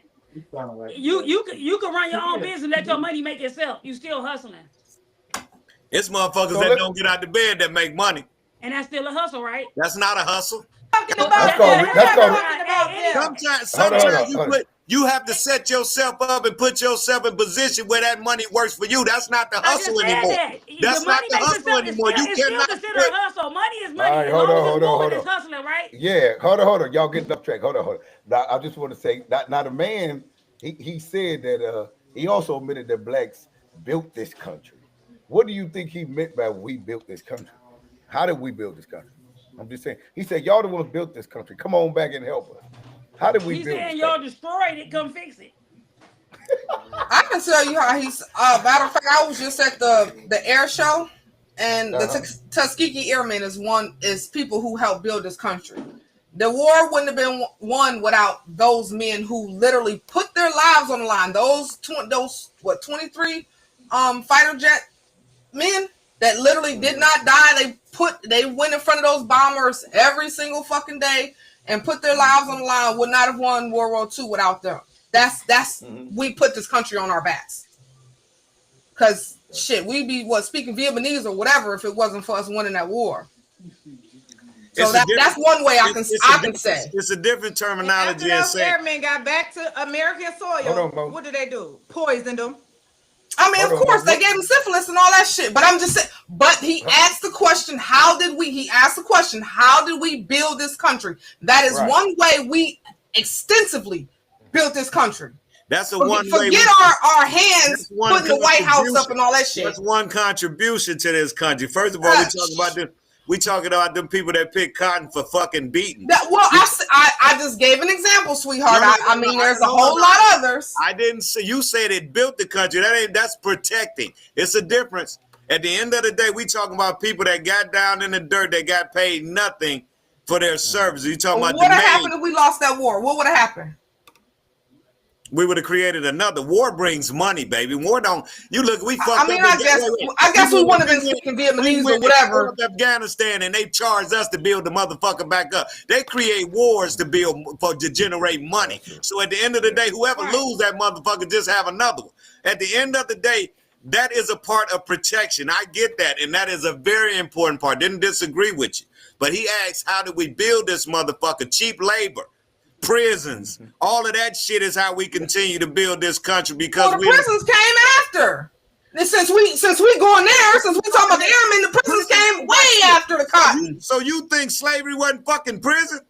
You can run your own business, let your money make itself. You still hustling. It's motherfuckers that don't get out the bed that make money. And that's still a hustle, right? That's not a hustle. Sometimes you have to set yourself up and put yourself in position where that money works for you. That's not the hustle anymore. That's not the hustle anymore. You cannot consider a hustle. Money is money. All right, hold on. It's hustling, right? Yeah, hold on. Y'all getting off track. Hold on. Now, I just want to say that now the man, he said that he also admitted that blacks built this country. What do you think he meant by we built this country? How did we build this country? I'm just saying. He said, y'all the ones built this country. Come on back and help us. How did we build this country? He's saying y'all destroyed it. Come fix it. I can tell you how he's. Matter of fact, I was just at the air show, and the Tuskegee Airmen is people who helped build this country. The war wouldn't have been won without those men who literally put their lives on the line. Those 23 fighter jet men that literally did not die. They went in front of those bombers every single fucking day and put their lives on the line. Would not have won World War II without them. That's we put this country on our backs. Cause shit, we'd be speaking Vietnamese or whatever if it wasn't for us winning that war. So that's one way I can say. It's a different terminology. After those airmen got back to American soil, what did they do? Poisoned them. I mean, of course, they gave him syphilis and all that shit. But I'm just saying. But he asked the question, He asked the question, how did we build this country? That is one way we extensively built this country. That's the one way. Forget our hands putting the White House up and all that shit. That's one contribution to this country. First of all, we talking about them people that pick cotton for fucking beating. I just gave an example, sweetheart. I mean, there's a whole lot of others. I didn't say you said it built the country. That's protecting. It's a difference. At the end of the day, we talking about people that got down in the dirt, that got paid nothing for their service. You talking about what would have happened if we lost that war? What would have happened? We would have created another. War brings money, baby. War don't. You look. We fucked I mean, up. I guess we wouldn't have been speaking Vietnamese or whatever. Afghanistan, and they charged us to build the motherfucker back up. They create wars to to generate money. So at the end of the day, whoever lose that motherfucker just have another one. At the end of the day, that is a part of protection. I get that, and that is a very important part. Didn't disagree with you, but he asked, "How did we build this motherfucker? Cheap labor." Prisons, all of that shit is how we continue to build this country because the prisons came after. And since we going there, since we talking about the airmen, the prisons came way after the cotton. So you think slavery wasn't fucking prison?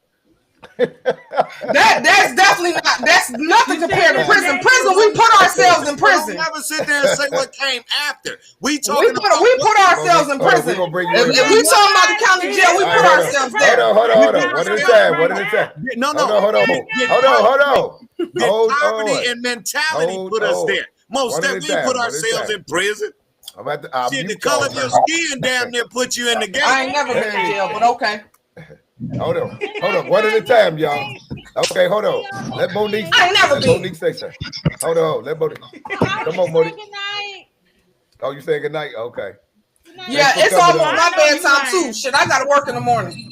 That's definitely not. That's nothing compared to prison. Prison, we put ourselves in prison. Don't ever sit there and say what came after. We put ourselves in prison. If we talking about the county jail, we put ourselves there. Hold on. One at a time. Hold on. Poverty and mentality put us there. Most definitely we put ourselves in prison. The color of your skin damn near put you in the game. I ain't never been in jail, but okay. Hold on. One at a time, y'all. Okay, hold on. Let Monique. I ain't never been. Monique say something. Hold on. Let Monique. Come on, Monique. Oh, you saying good night? Okay. Yeah, it's almost my bedtime too. Shit, I gotta work in the morning.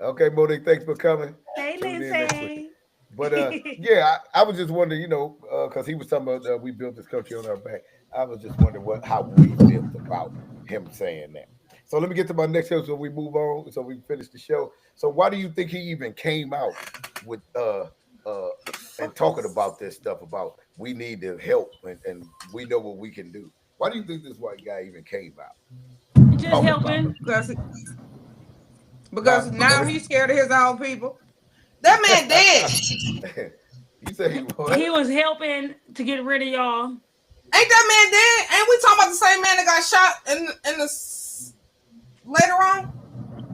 Okay, Monique, thanks for coming. Hey, Lindsay. But yeah, I was just wondering, because he was talking about we built this country on our back. I was just wondering how we felt about him saying that. So let me get to my next show so we move on, so we finish the show. So why do you think he even came out with and talking about this stuff about we need the help and we know what we can do? Why do you think this white guy even came out? Just helping. Because now he's scared of his own people. That man dead. You said he was. He was helping to get rid of y'all. Ain't that man dead? Ain't we talking about the same man that got shot in the later on?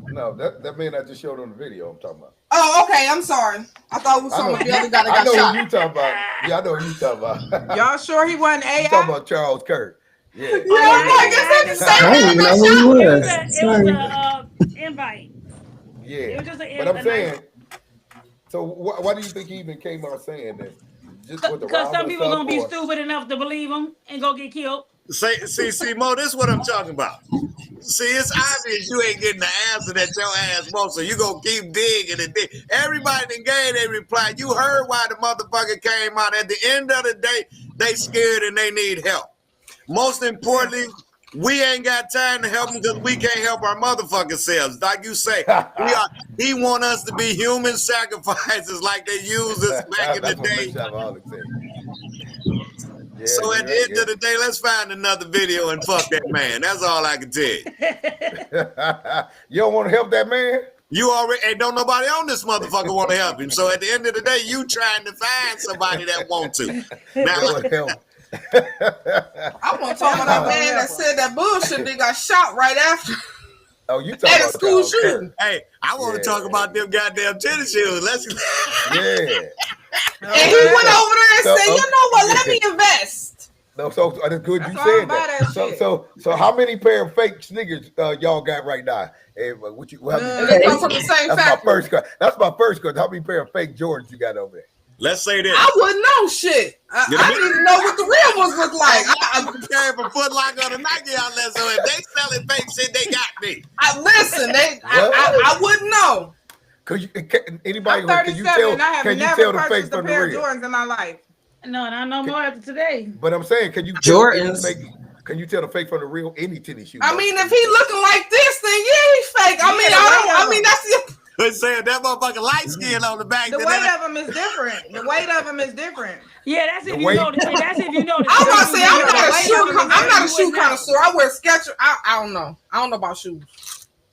No, that man I just showed on the video I'm talking about. Oh, okay. I'm sorry. I thought it was talking about the other guy that got shot. I know who you talking about. Yeah, I know who you talking about. Y'all sure he wasn't AI? You talking about Charles Kirk. Yeah. I guess that's the same man that got shot. It was an invite. Yeah. It was just but I'm saying, so why do you think he even came out saying that? Because some people are gonna be stupid enough to believe him and go get killed. See, Mo, this is what I'm talking about. See, it's obvious you ain't getting the answer that your ass wants, so you gonna keep digging and dig. Everybody that gave their reply. You heard why the motherfucker came out. At the end of the day, they scared and they need help. Most importantly, we ain't got time to help them because we can't help our motherfucking selves. Like you say, he want us to be human sacrifices like they used us back in the day. Yeah, so at the end of the day, let's find another video and fuck that man. That's all I can tell you. You don't want to help that man? You already, and don't nobody on this motherfucker want to help him. So at the end of the day, you trying to find somebody that want to. Now, I want to talk about that man that said that bullshit. They got shot right after. Oh, you talking about school shooting? Hey, I want to talk about them goddamn tennis shoes. Let's. Yeah. And he went over there and said, "You know what? Let me invest." No, so that's good. You said that. So how many pair of fake sneakers y'all got right now? Hey, what you? They come from the same factory. That's my first question. How many pair of fake Jordans you got over there? Let's say this. I wouldn't know shit. I didn't know what the real ones look like. I'm preparing for Foot Locker on the Nike outlet, so if they selling fake shit, they got me. Listen, I wouldn't know. Anybody? I'm Can you 37 tell? and I have Can you never tell the fake purchased a from the pair of real? Jordans in my life. No, not no more after today. But I'm saying, can you tell Jordans. Can you tell the fake from the real? Any tennis shoe. I mean, if he looking like this, then yeah, he's fake. I mean, that's the. They saying that motherfucker light skin on the back. The weight of them is different. The weight of them is different. Yeah, that's if you know. That's if you know. I'm about to say I'm not a shoe connoisseur. I wear Skechers. I don't know. I don't know about shoes.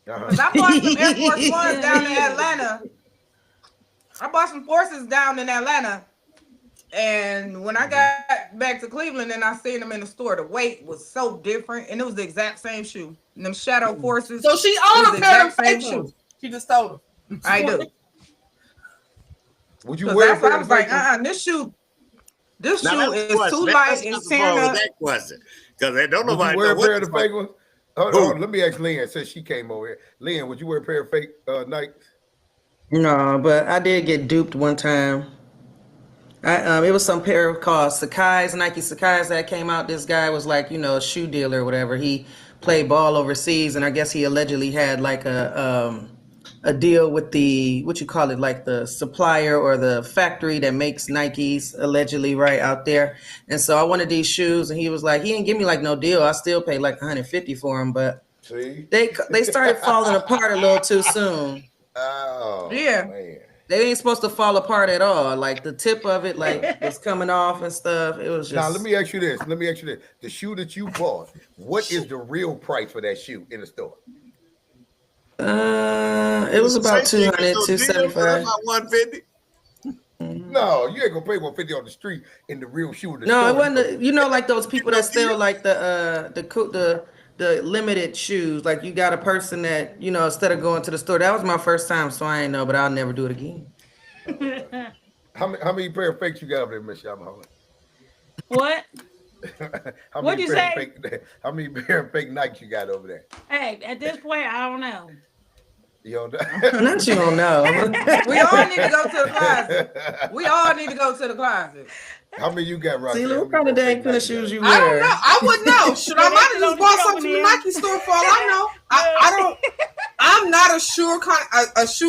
Cause I bought some Air Force Ones down in Atlanta. I bought some Forces down in Atlanta, and when I got back to Cleveland and I seen them in the store, the weight was so different, and it was the exact same shoe. And them Shadow Forces. So she owned a pair of fake shoes. She just stole them. I do. Would you wear? I was like, this shoe is too light and tearing up. That question, because they don't know Would you wear a pair of the fake ones? Hold Who? on, let me ask Lynn since she came over here. Lynn, would you wear a pair of fake Nikes? No, but I did get duped one time. It was some pair called Sakai's, Nike Sakai's that came out. This guy was like, a shoe dealer or whatever. He played ball overseas, and I guess he allegedly had like a deal with like the supplier or the factory that makes Nikes, allegedly, right out there. And so I wanted these shoes, and he was like, he didn't give me like no deal. I still paid like $150 for them, but they started falling apart a little too soon. Oh, yeah. Man. They ain't supposed to fall apart at all. Like the tip of it, like was coming off and stuff. It was just. Now let me ask you this. The shoe that you bought, what is the real price for that shoe in the store? It was about 200, 275. About 150. No, you ain't gonna pay 150 on the street in the real shoe. No, it wasn't. Like those people that sell like the limited shoes. Like you got a person that instead of going to the store. That was my first time, so I ain't know, but I'll never do it again. How many pair of fakes you got over there, Miss Yamaha? What? What'd you say? How many pair of fake Nikes you got over there? Hey, at this point, I don't know. You don't know? Not you don't know. We all need to go to the closet. We all need to go to the closet. How many you got, Rocky? See, what kind of dang pair of shoes you wear? I don't know. I wouldn't know. Should I might have just bought something from the Nike store for all I know? I don't. I'm not a shoe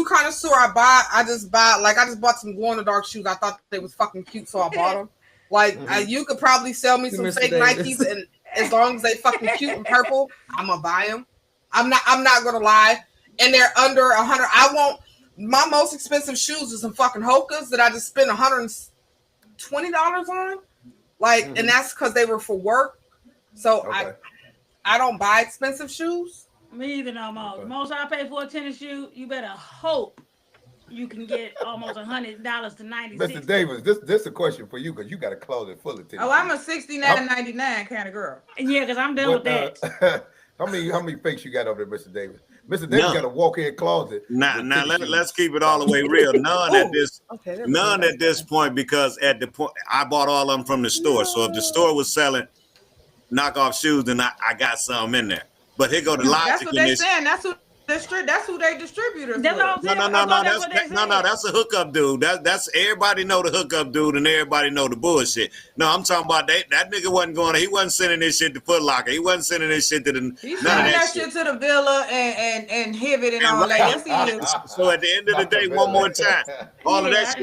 connoisseur. I just bought some glow in the dark shoes. I thought they was fucking cute, so I bought them. Like you could probably sell me some fake Nikes, and as long as they fucking cute and purple, I'm gonna buy them. I'm not gonna lie. And they're under 100. I won't. My most expensive shoes are some fucking Hokas that I just spent $120 on. Like, and that's because they were for work. So I don't buy expensive shoes. Me either no more. The most I pay for a tennis shoe, you better hope you can get almost $100 to $96. Mr. Davis, this is a question for you because you got a closet full of tennis. Oh, I'm a $69.99 kind of girl. Yeah, because I'm done with that. How many fakes you got over there, Mr. Davis? Mr. Davis got a walk-in closet. Now let's keep it all the way real. None at this point, because at the point I bought all of them from the store. So if the store was selling knockoff shoes, then I got some in there. But here go the logic. That's what they're saying. That's who they distributors. That's what I'm saying. No, that's a hookup dude. That's everybody know the hookup dude and everybody know the bullshit. No, I'm talking about that nigga wasn't going. He wasn't sending this shit to Foot Locker. He wasn't sending this shit to the. He's sending that shit to the Villa and Hibbett and all that. Yes, he is. So at the end of the day, one more time, all of that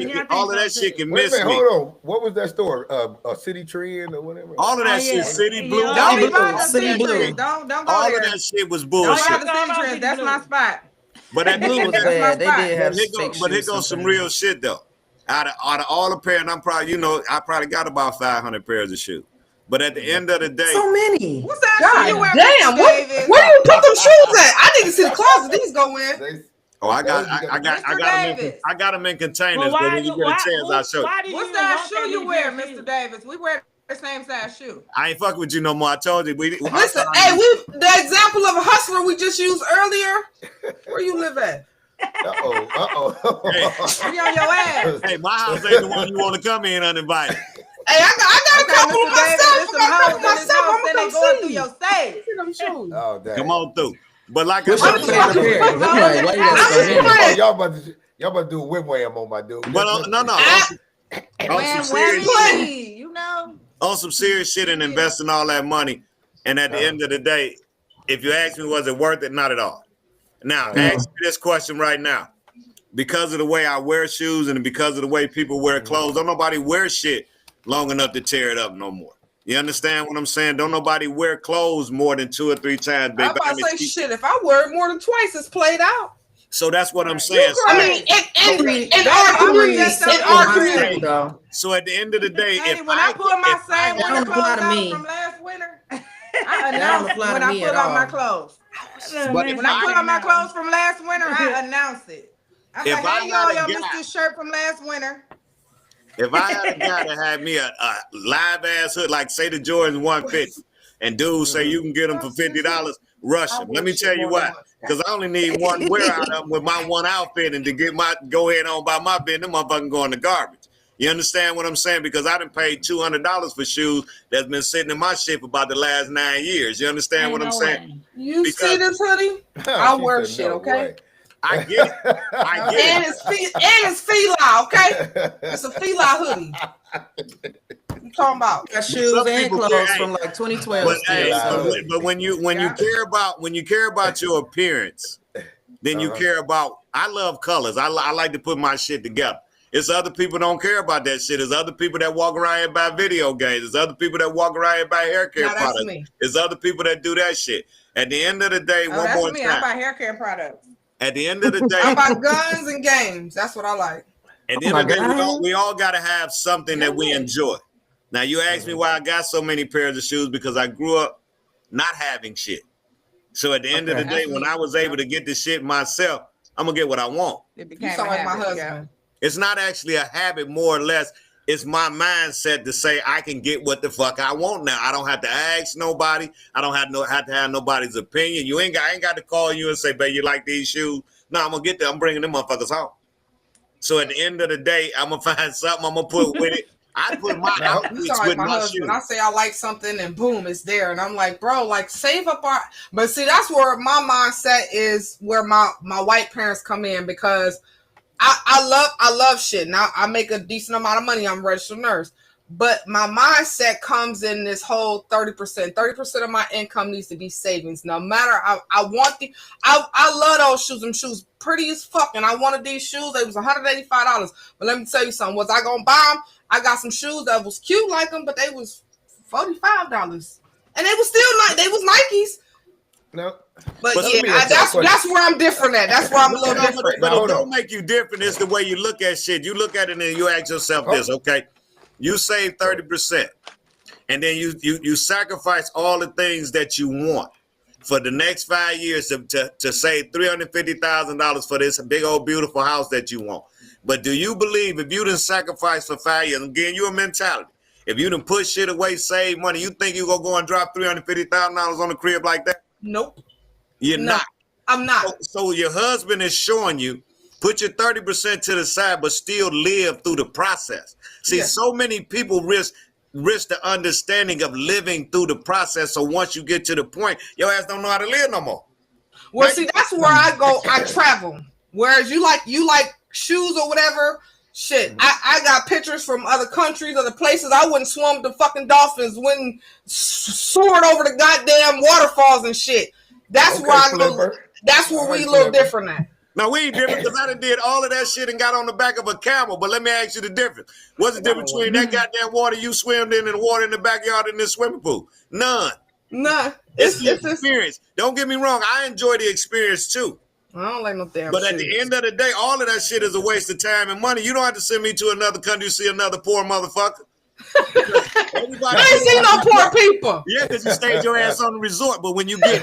shit can miss me. Hold on. What was that store? A City Trend or whatever. All of that shit, City Blue. Don't be buying the City Trend. Don't go all there. of that shit was Don't bullshit. buy the City Trend. That's my spot. But that Blue was bad. They did have but here goes some real shit though. Out of all the pairs, I'm probably I probably got about 500 pairs of shoes. But at the end of the day, so many. What's that shoe you wear? Damn, where you put them shoes at? I need to see the closet these go in. Oh, I got them in containers. But when you get a chance, I'll show you. What's that shoe you wear, Mr. Davis? We wear the same size shoe. I ain't fucking with you no more. I told you. Listen, the example of a hustler we just used earlier. Where you live at? We on your ass. Hey, my house ain't the one you want to come in uninvited. Hey, I got a couple of myself. I'm gonna going through your stage. Oh, damn. Come on through. But like What's I said, y'all about to do a wham on my dude. But no. On some serious shit and investing all that money. And at the end of the day, if you ask me, was it worth it? Not at all. Now, ask me this question right now. because of the way I wear shoes and because of the way people wear clothes, don't nobody wear shit long enough to tear it up no more. You understand what I'm saying? Don't nobody wear clothes more than 2 or 3 times. I'm about to say shit. If I wear it more than twice, it's played out. So that's what I'm saying. I mean, So at the end of the day, when I pull my same winter clothes out from last winter, I announce when I pull out my clothes. When I put on my clothes from last winter, I announce it. I'm like, hey, y'all missed this shirt from last winter. If I had a guy that had me a live ass hood, like say the Jordan 150, and dude say you can get them for $50, rush him. Let me tell you why. Because I only need one wear out of them with my one outfit, and to get my go ahead on by my bin, them motherfucking go in the garbage. You understand what I'm saying? Because I done paid $200 for shoes that's been sitting in my shit for about the last 9 years. You understand what I'm saying? You see this hoodie? I wear shit, okay? I get it. I get it. And it's Fila, okay? It's a Fila hoodie. You talking about? Got shoes and clothes from like 2012. But when you care about your appearance, then you care about. I love colors. I like to put my shit together. It's other people don't care about that shit. There's other people that walk around here and buy video games. There's other people that walk around here and buy hair care products. Me. There's other people that do that shit. At the end of the day, one more time. I buy hair care products. At the end of the day, I buy guns and games. That's what I like. At the end of the day, we all got to have something that we enjoy. Now, you asked me why I got so many pairs of shoes, because I grew up not having shit. So at the end of the day, when I was able to get the shit myself, I'm going to get what I want. It became you sound like my husband. It's not actually a habit, more or less. It's my mindset to say I can get what the fuck I want now. I don't have to ask nobody. I don't have to have nobody's opinion. I ain't got to call you and say, babe, you like these shoes? No, I'm gonna get them. I'm bringing them motherfuckers home. So at the end of the day, I'm gonna find something I'm gonna put with it. I put my outfits with my shoes. I say I like something and boom, it's there. And I'm like, bro, like save up our. But see, that's where my mindset is. Where my white parents come in, because I love shit. Now I make a decent amount of money. I'm a registered nurse. But my mindset comes in this whole 30%. 30% of my income needs to be savings. No matter, I love those shoes. Them shoes pretty as fuck. And I wanted these shoes. They was $185. But let me tell you something. Was I gonna buy them? I got some shoes that was cute like them, but they was $45. And they was still like they was Nikes. No. But yeah, that's where I'm different at. That's where I'm a little different. But it don't make you different. It's the way you look at shit. You look at it and you ask yourself this, okay? You save 30%, and then you sacrifice all the things that you want for the next 5 years to save $350,000 for this big old beautiful house that you want. But do you believe if you didn't sacrifice for 5 years, again, you're a mentality. If you didn't push shit away, save money, you think you're gonna go and drop $350,000 on a crib like that? Nope. You're not. I'm not. So your husband is showing you, put your 30% to the side, but still live through the process. See, so many people risk the understanding of living through the process. So once you get to the point, your ass don't know how to live no more. Well, see, that's where I go. I travel. Whereas you like shoes or whatever. Shit, I got pictures from other countries, other places. I wouldn't swim with the fucking dolphins, wouldn't soared over the goddamn waterfalls and shit. That's where I go. That's where we a little different at. Now, we ain't different because I done did all of that shit and got on the back of a camel. But let me ask you the difference. What's the difference between that goddamn water you swam in and the water in the backyard in this swimming pool? None. It's the experience. Don't get me wrong. I enjoy the experience too. I don't like no damn But at the end of the day, all of that shit is a waste of time and money. You don't have to send me to another country to see another poor motherfucker. I ain't seen no poor people. Yeah, because you stayed your ass on the resort. But when you get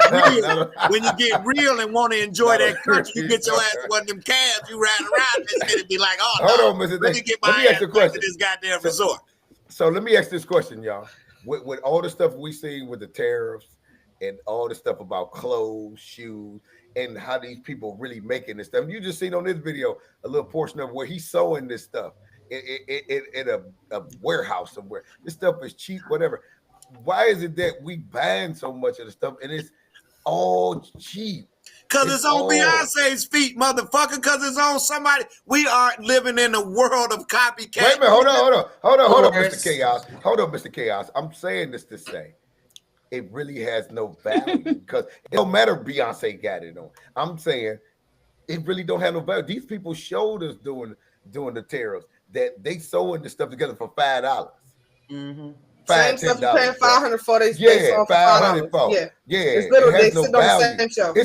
real, and want to enjoy that country, you get your ass one of them cabs, you ride around this shit and be like, oh, hold on, Mr. let me get my ass back to this goddamn resort. So let me ask this question, y'all. With all the stuff we see with the tariffs and all the stuff about clothes, shoes, and how these people really making this stuff. You just seen on this video a little portion of where he's sewing this stuff in a warehouse somewhere. This stuff is cheap, whatever. Why is it that we ban so much of the stuff and it's all cheap? Because it's on Beyonce's feet, motherfucker. Because it's on somebody. We are living in a world of copycat. Wait a minute, hold on, Mr. Chaos. Hold on, Mr. Chaos. I'm saying this to say it really has no value because it don't matter if Beyonce got it on. I'm saying it really don't have no value. These people showed us doing the tariffs that they sewing the stuff together for $5. Mm-hmm. Same stuff you paying $500 for. They Yeah, $500 for. Yeah, Yeah, it's literally it has they no sit on the value. same shelf.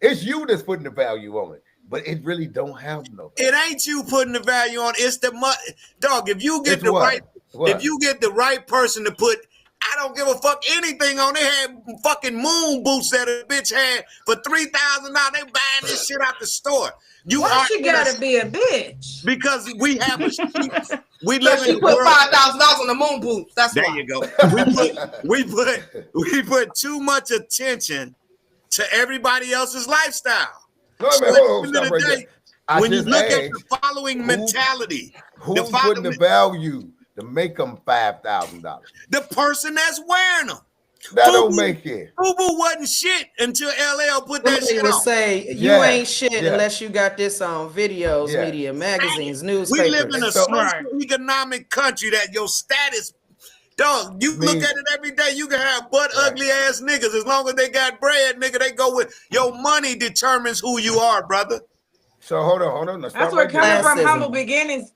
It's you that's putting the value on it, but it really don't have no. It ain't you putting the value on. It's the money, dog. If you get if you get the right person to put, I don't give a fuck anything on. They had fucking moon boots that a bitch had for $3,000. They buying this shit out the store. Why she gotta be a bitch? Because we have a we So live she in a put world. $5,000 on the moon boots. That's There why. you go. We put too much attention to everybody else's lifestyle. No, So man, hold on, at the end stop of right the there. day, I when you just look at asked, the following mentality, who's putting the value to make them $5,000? the person that's wearing them. That don't make it. Fubu wasn't shit until LL put that Somebody shit would on. say you ain't shit unless you got this on videos, Yeah. media, magazines, newspapers. We live in a socio-economic country that your status, dog, you look at it every day. You can have butt ugly ass niggas. As long as they got bread, nigga, they go with your money determines who you are, brother. So hold on. Let's That's start where right coming there. from humble beginnings.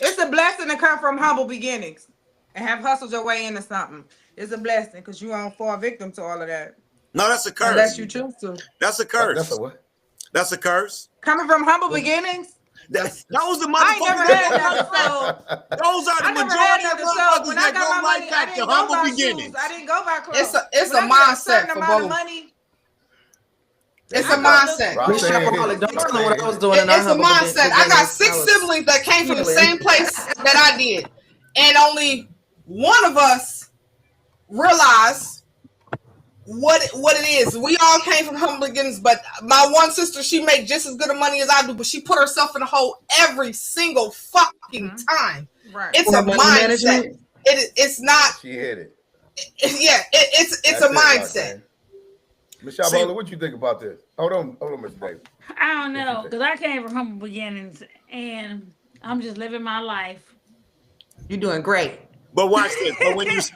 It's a blessing to come from humble beginnings and have hustled your way into something. It's a blessing because you don't fall victim to all of that. No, that's a curse. Unless you choose to. That's a curse. That's a what? That's a curse. Coming from humble beginnings. Those are motherfuckers. I ain't never had another soul. Those are the I never majority had of another soul. motherfuckers When I that got go my right money, I back to didn't go humble by beginnings. shoes. I didn't go by clothes. It's When a I get mindset certain for amount of both. money, It's a mindset. Right. Miss Shopaholic, don't tell them what I was doing in our It's a humble mindset. I got beginnings. 6 was siblings that came from the healing. same place that I did, and only one of us realized what it is. We all came from humble beginnings, but my one sister, she make just as good of money as I do, but she put herself in a hole every single fucking time. Right. It's For a money mindset. management? It's not. She hit it. It's That's a it right mindset. there. Miss Shopaholic, what you think about this? Hold on, Mr. Davis. I don't know, because I came from humble beginnings and I'm just living my life. You're doing great. But watch this.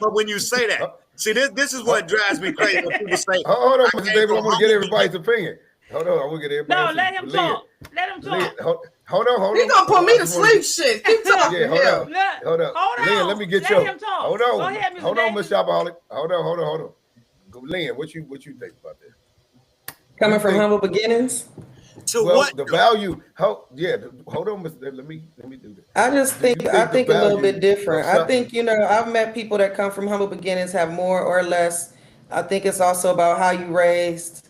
But when you say that, see this is what drives me crazy when people say, Hold on, I Mr. came Davis. from I want to humble get everybody's opinion. Hold on, I want to get everybody's No, let him talk. Let him talk. Hold on. He gonna put me to sleep. Shit, keep talking. Yeah, hold on. Look, Hold on. hold Lynn, on. let me get Let you. him talk. Hold Go on. ahead, Mr. Hold on, Davis. Miss Shopaholic. Hold on. Lynn, what you think about this? Coming from humble beginnings. To Well, what? the value. Hold on, Mr. Davis. Let me do this. I just think you I think think the a little value bit different. of I think I've met people that come from humble beginnings have more or less. I think it's also about how you raised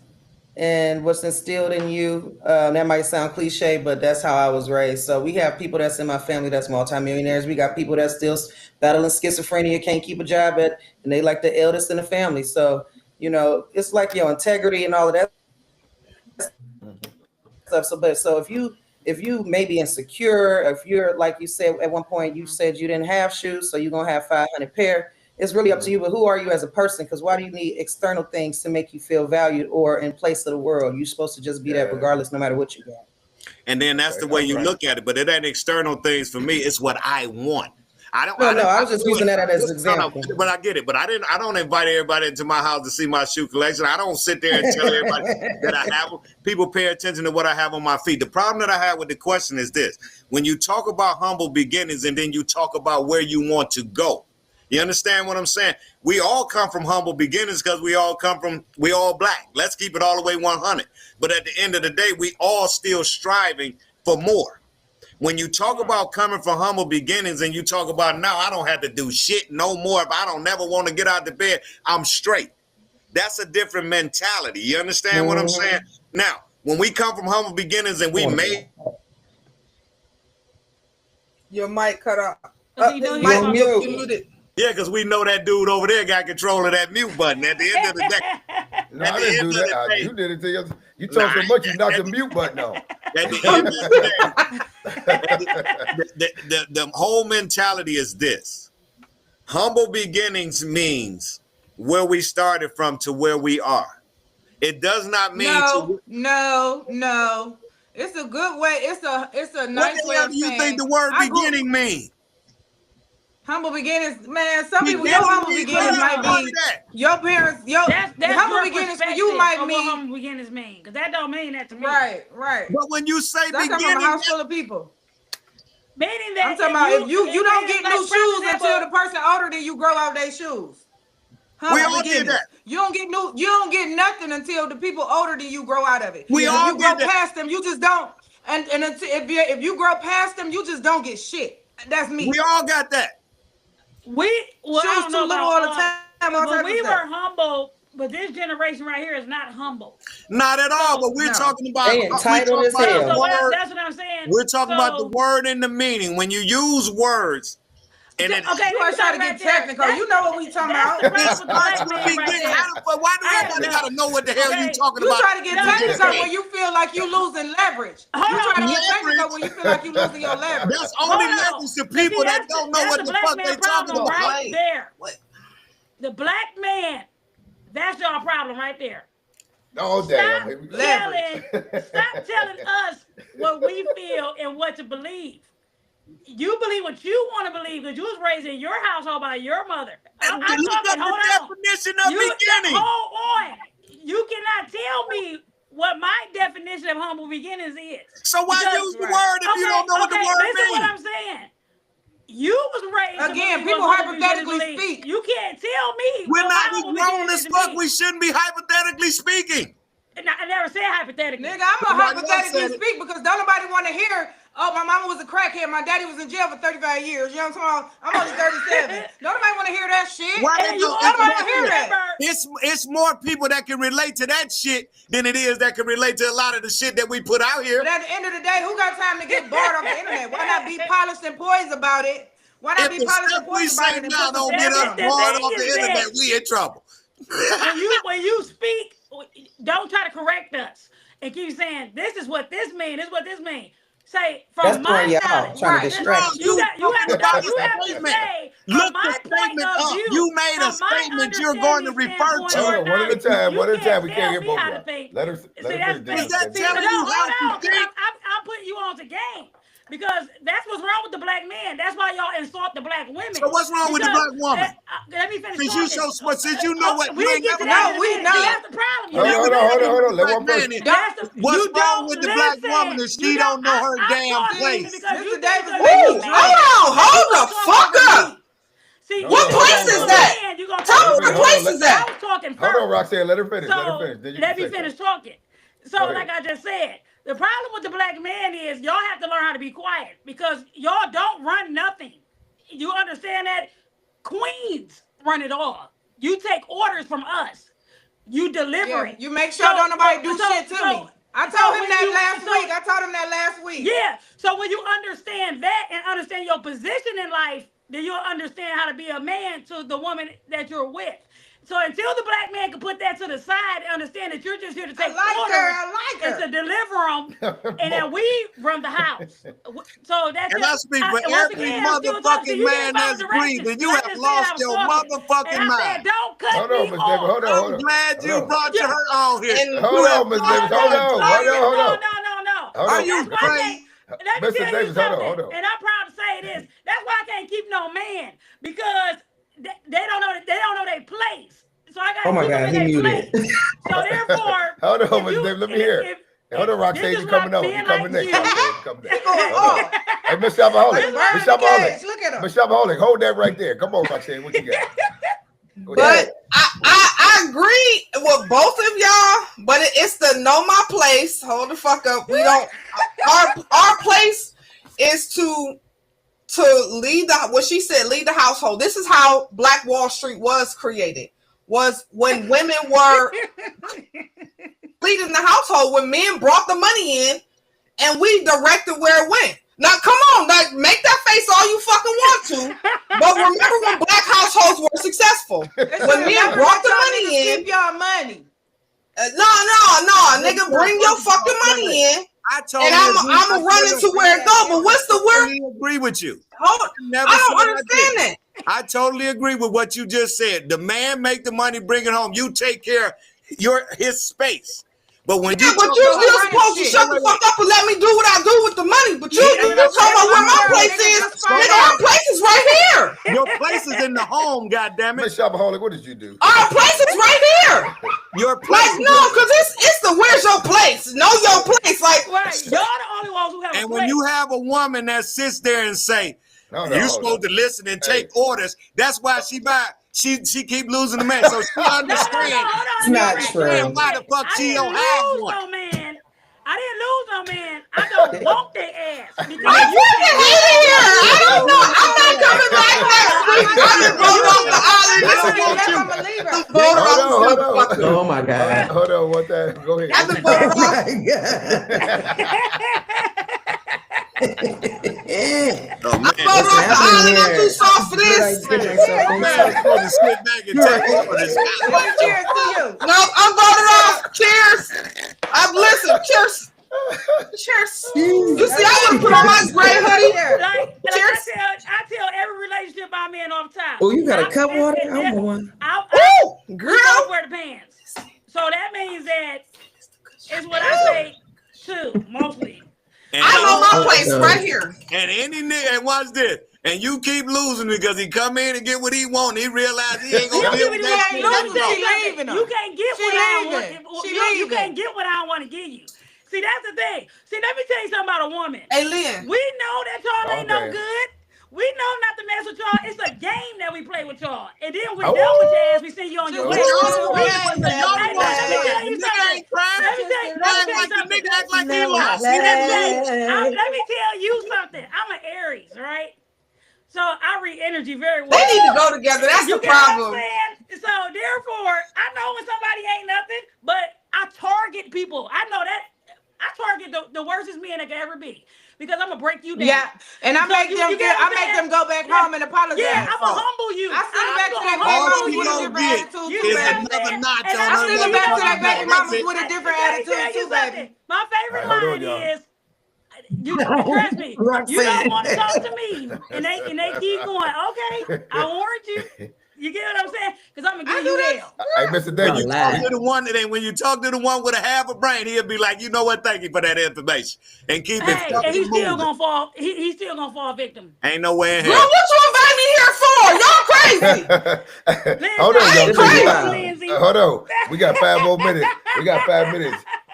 and what's instilled in you. That might sound cliche, but that's how I was raised. So we have people that's in my family that's multimillionaires. We got people that still battling schizophrenia, can't keep a job and they like the eldest in the family. So it's like your integrity and all of that stuff. So if you may be insecure, if you're like you said at one point, you said you didn't have shoes, so you're gonna have 500 pair. It's really up to you. But who are you as a person? Because why do you need external things to make you feel valued or in place of the world? You're supposed to just be that regardless, no matter what you got. And then that's the way you look at it. But it ain't external things for me. It's what I want. I was just using that as an example. But I get it. But I don't invite everybody into my house to see my shoe collection. I don't sit there and tell everybody that I have them. People pay attention to what I have on my feet. The problem that I have with the question is this: when you talk about humble beginnings and then you talk about where you want to go. You understand what I'm saying? We all come from humble beginnings because we all black. Let's keep it all the way 100. But at the end of the day, we all still striving for more. When you talk about coming from humble beginnings and you talk about now I don't have to do shit no more. If I don't never want to get out of bed, I'm straight. That's a different mentality. You understand what I'm saying? Now, when we come from humble beginnings and we made Your mic cut off. You muted. Yeah, because we know that dude over there got control of that mute button at the end of the day. No, I didn't do that. You did it to you. You talk so much, you knocked the mute button on. At the end of the day, the whole mentality is this. Humble beginnings means where we started from to where we are. It does not mean no. It's a good way. It's a nice way. What the hell do you think the word beginning mean? Humble beginnings, man. Some people, your humble beginnings might be your parents. That's humble your beginnings for perspective you might of what mean humble beginnings mean, because that don't mean that to me. right. But when you say That's beginning, coming from a house full of people. Meaning that I'm talking about if you don't get like, new shoes until the person older than you grow out their shoes. We all did that. You don't get nothing until the people older than you grow out of it. We all you grow did that. past them, you just don't. And if you grow past them, you just don't get shit. That's me. We all got that. Well, I Shoes don't know too little about all the time. All but types we of were stuff. humble, but this generation right here is not humble. Not at all. But we're talking about. They entitled as hell. That's what I'm saying. We're talking about the word and the meaning. When you use words, and it, okay, you are trying to get technical. You know what we talking about. It's not to be getting. Why do everybody gotta know what the hell you talking about? You try to get technical when you feel like you losing leverage. You try to get technical when you feel like you losing your leverage. That's only leverage to people that don't know what the fuck they talking about. Right there. The black man, that's your problem right there. Oh damn! Stop telling us what we feel and what to believe. You believe what you want to believe because you was raised in your household by your mother. I'm talking, hold on. Definition of beginning. Hold on. You cannot tell me what my definition of humble beginnings is. So why use the word if you don't know what the word means? Listen to what I'm saying. You was raised again. People hypothetically speak. You can't tell me. We're not grown as fuck. We shouldn't be hypothetically speaking. I never said hypothetically. Nigga, I'm gonna hypothetically speak because don't nobody want to hear. Oh, my mama was a crackhead. My daddy was in jail for 35 years. You know what I'm talking about? I'm only 37. Nobody want to hear that shit. Nobody want to hear that. It's more people that can relate to that shit than it is that can relate to a lot of the shit that we put out here. But at the end of the day, who got time to get bored off the internet? Why not be polished and poised about it? Why not be polished and poised about it? Now don't get us bored off the internet. We in trouble. when you speak, don't try to correct us and keep saying this is what this means. This is what this means. Say from my knowledge, trying to distract you have to say look my the statement up. View, you made a statement you're going to refer to. Hold on, one at a time. One at a time. We can't hear both of y'all. Let her finish. Is that telling you how to think? I'm putting you on to game. Because that's what's wrong with the black man. That's why y'all insult the black women. So what's wrong with the black woman? Let me finish. Since you know what, we get to that. We know that's the problem. Hold on. Let one person. What's wrong with the black woman if she don't know her damn place? Mr. Davis, hold the fuck up. See, what place is that? Tell me what place is that? I was talking first. Hold on, Roxanne. Let her finish. Let me finish talking. So, like I just said, the problem with the black man is y'all have to learn how to be quiet because y'all don't run nothing. You understand that? Queens run it all. You take orders from us. You deliver it. You make sure don't nobody do shit to me. I told him that last week. Yeah. So when you understand that and understand your position in life, then you'll understand how to be a man to the woman that you're with. So until the black man can put that to the side and understand that you're just here to take orders and to deliver them, and that we run the house. So that's and I speak for every motherfucking man that's breathing. You have lost your motherfucking mind. Don't cut hold on, Miss Davis. Hold on. I'm glad you brought your hurt on here. Hold on, Miss Davis. Hold on. No. Are you crazy? Mr. Davis, hold on. And I'm proud to say this. That's why I can't keep no man because they don't know their place. So I got. Oh my God, he muted. So therefore, hold on, Miss Davis. Let me hear. Hold on, Roxanne, you coming over. You coming next. Hey, Miss Shopaholic. Miss Shopaholic, hold that right there. Come on, Roxanne. What you got? But I agree with both of y'all, but it's the know my place. Hold the fuck up. We don't. Our place is to lead what she said, lead the household. This is how Black Wall Street was created. Was when women were leading the household, when men brought the money in and we directed where it went. Now, come on, like, make that face all you fucking want to. But remember when black households were successful. When men brought the money in. Keep your money. No, nigga, bring your fucking money in. I told and I'm running to where it go. But what's the word? I agree with you. I don't understand that. I totally agree with what you just said. The man make the money, bring it home. You take care of his space. But when Yeah, but you still supposed to shut the fuck up and let me do what I do with the money. But you talking about where my place is. Nigga, our place is right here. Your place is in the home, goddammit. Miss Shopaholic, what did you do? Our place is right here. Your place. Like, no, because it's the where's your place? Know your place. Like, right. Y'all the only ones who have and a when place. you have a woman that sits there and say, you're supposed to listen and take orders, that's why she keep losing the man. So she understands. It's not true. Why the fuck she don't have one? No, man. I didn't lose no man. I don't want their ass. I'm fucking out of here. I don't know. I'm not coming back next week. I've been voted off the island. Oh my God. Hold on, what that? Go ahead. I've been voted off. Oh, man. I'm voted off the island. I'm too soft for this. Man, supposed to sit back and take over this. Cheers to you. No, I'm voted off. Cheers. Listen, cheers. Cheers. You see, I would have put on my gray hoodie. Like I tell every relationship I'm in off top. Oh, you got a cup water? I want one. I girl. wear the pants. So that means that it's what I say too, mostly. And I know my place right here. And any nigga, and watch this. And you keep losing because he come in and get what he want. And he realize he ain't gonna be able to get You can't get what I want. You can't get what I want to give you. See, that's the thing. See, let me tell you something about a woman. Hey, Lynn. We know that y'all ain't no good. We know not to mess with y'all. It's a game that we play with y'all. And then we're done with your ass. We send you on your way. Let me tell you something. Let me tell you something. I'm an Aries, right? So I read energy very well. They need to go together. That's the problem. So therefore, I know when somebody ain't nothing, but I target people. I know that. I target the worstest men that can ever be because I'm gonna break you down. Yeah, and I make them go back home and apologize. Yeah, I'm gonna humble you. I send back to that baby mama with a different attitude too, baby. I send it back to that baby mama with a different attitude too, baby. My favorite line is, "You trust me. You don't want to talk to me," and they keep going. Okay, I warned you. You get what I'm saying? Because I'm gonna give you hell. Hey, Mr. Davis, when you talk to the one with a half a brain, he'll be like, you know what? Thank you for that information, and keep it. And he's still gonna fall. He's still gonna fall victim. Ain't no way in Girl, hell. what you invite me here for? Y'all crazy. Hold on, I ain't y'all. crazy. Hold on. We got 5 more minutes.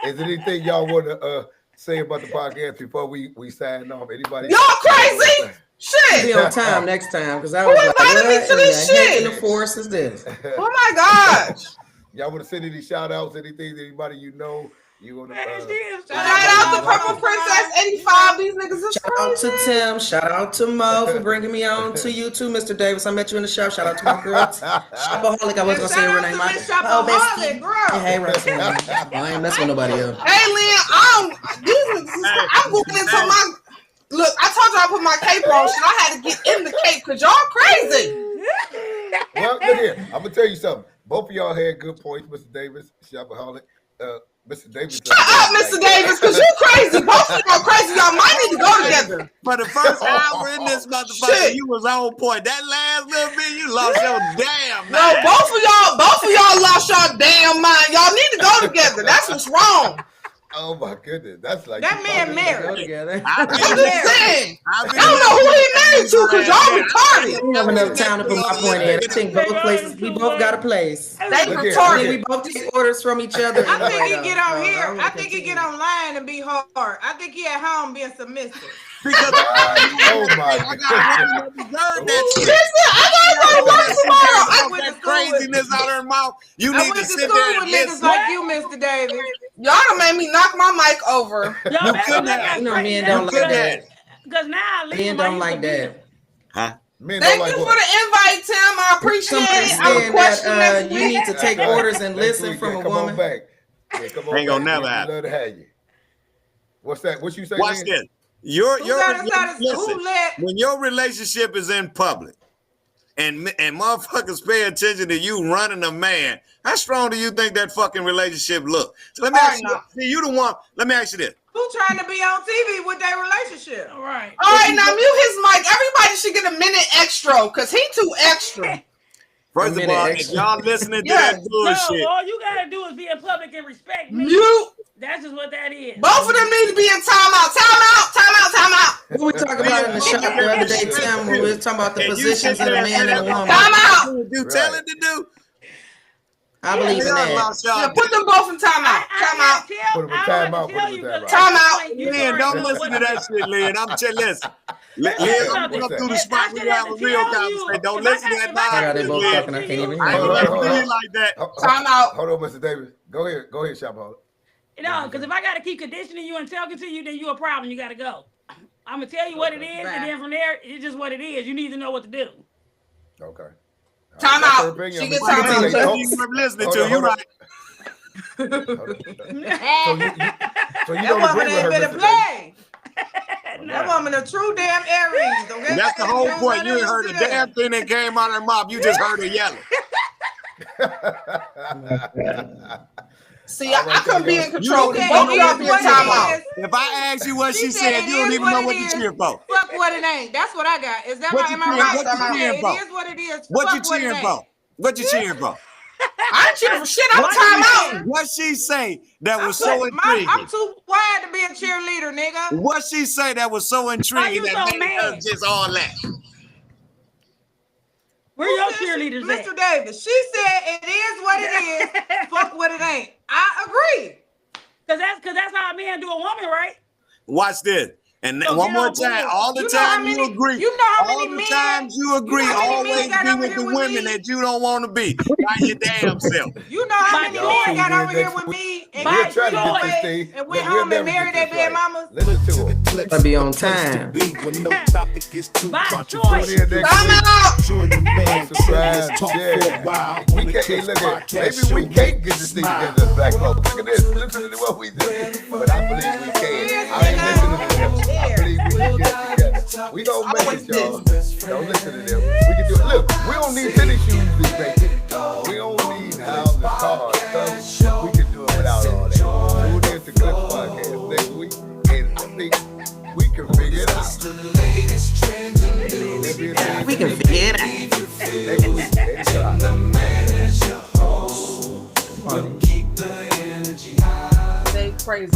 Is there anything y'all want to say about the podcast before we sign off? Anybody? Y'all crazy? Shit. Be on time next time because I was like, invited me to this shit? In the force is this? Oh my gosh. Y'all want to send any shout outs, anything, anybody you know? You want to shout out to Purple Princess 85. These niggas is Shout out to Tim. Shout out to Mo for bringing me on. To you too, Mr. Davis. I met you in the shop. Shout out to my girl, Shopaholic. I was gonna say her name. Shopaholic, girl. Hey, Russell. I ain't messing with nobody else. Hey, Lynn, I'm going into my. Look, I told you I put my cape on. Shit, I had to get in the cape because y'all crazy. Well, look here. I'm gonna tell you something. Both of y'all had good points, Mr. Davis, Shopaholic. Mr. Davis. Shut up, Mr. Davis, because you crazy. Both of y'all crazy. Y'all might need to go together. For the first hour in this motherfucker, you was on point. That last little bit, you lost your damn mind. No, both of y'all lost your damn mind. Y'all need to go together. That's what's wrong. Oh my goodness, that's like that man married. Together. I'm just saying. I don't know who he married to because y'all retarded. We have enough time to put my point in. I think both places, we both got a place. They retarded. We both take orders from each other. I think he get on here. I think he get online and be hard. I think he at home being submissive. Because oh my God. Listen, I gotta go to work tomorrow. I went that craziness out of her mouth. You need to sit there and listen. Like you, Mr. Davis. Y'all done made me knock my mic over. Y'all men don't like that. Because now men don't like that. Huh? Thank you for the invite, Tim. I appreciate it. I'm a question next you week. need to take orders and listen from a woman. Come on back. Yeah, come on Ain't gonna back. never happen. Love to have you. What's that? What you say? Watch this. Who let when your relationship is in public and motherfuckers pay attention to you running a man, how strong do you think that fucking relationship look? So let me ask you, see, you the one, let me ask you this. Who trying to be on TV with their relationship? All right. All right, now mute his mic. Everybody should get a minute extra because he too extra. First of all, if y'all listening to that bullshit. No, all you gotta do is be in public and respect me. Mute That's just what that is. Both of them need to be in timeout. Timeout. What we talking about in the shop the other day, Tim, when we were talking about the positions of a man and a woman. Timeout. You tell it to do. I believe in that. Yeah, put them both in timeout. Timeout. Put them in timeout. Put them in timeout. Timeout. Lynn, don't listen to that shit, Lynn. I'm telling listen. Lynn, I'm going through the spot. We have a real conversation. Don't listen to that God, they nonsense, both Lynn. talking. I can't even I ain't hear. gonna let you like that. Timeout. Hold on, Mr. Davis. Go ahead, Shopaholic. No, because if I got to keep conditioning you and talking to you, then you a problem. You got to go. I'm going to tell you what it is, and then from there, it's just what it is. You need to know what to do. Okay. Timeout. She gets timeout. I'm listening to you, right? So you That don't woman agree ain't with been her, to Mr. play. That woman a true damn Aries. Okay? That's the whole point. You ain't heard a damn thing that came out of her mouth. You just heard her yelling. See, I couldn't be in You control. don't Both of even y'all know be in what it timeout. is. If I ask you what she said said, it you don't is even know what what it you're is. cheering for. Fuck what it ain't. That's what I got. Is that What right? you Am I cheering- right? what you Yeah, cheering it for? is what it is. What you Fuck what it cheering ain't. for? What you cheering for? I ain't cheering for shit. I'm timeout. What she say that was I'm so intriguing? I'm too wired to be a cheerleader, nigga. What she say that was so intriguing you that so made her mad? just all that? Where your cheerleaders at? Mr. Davis, she said it is what it is. Fuck what it ain't. I agree. Cause that's how a man do a woman, right? Watch this. And So one get more on time, board. all the You know how time you many- agree. you know how all many the men- times you agree, you know how many men always got be over with here the with women me? that you don't want to be. By your damn self. You know how My many choice. men got over here Next with week. me and We'll got try to cheated get this away thing, and but went we'll home never and married get their this bad right. mamas? Listen to it. I'll be on time. My Tune choice. in next week. Timeout. Join the man, Subscribe. talk for a Yeah. while. We can't, hey, look at, maybe we can't get this thing together as black folks. Look at this. Listen to what we do. But I believe we can. I ain't listening to them. I believe we can get it together. We gonna make it, y'all. Don't listen to them. We can do it. Look, we don't need tennis shoes to make it. We don't need houses, cars, stuff. We can do it without all that. Tune in to Clips Podcast next week, and I think we can figure it out. We can figure it out. Next week, 8 o'clock. They crazy.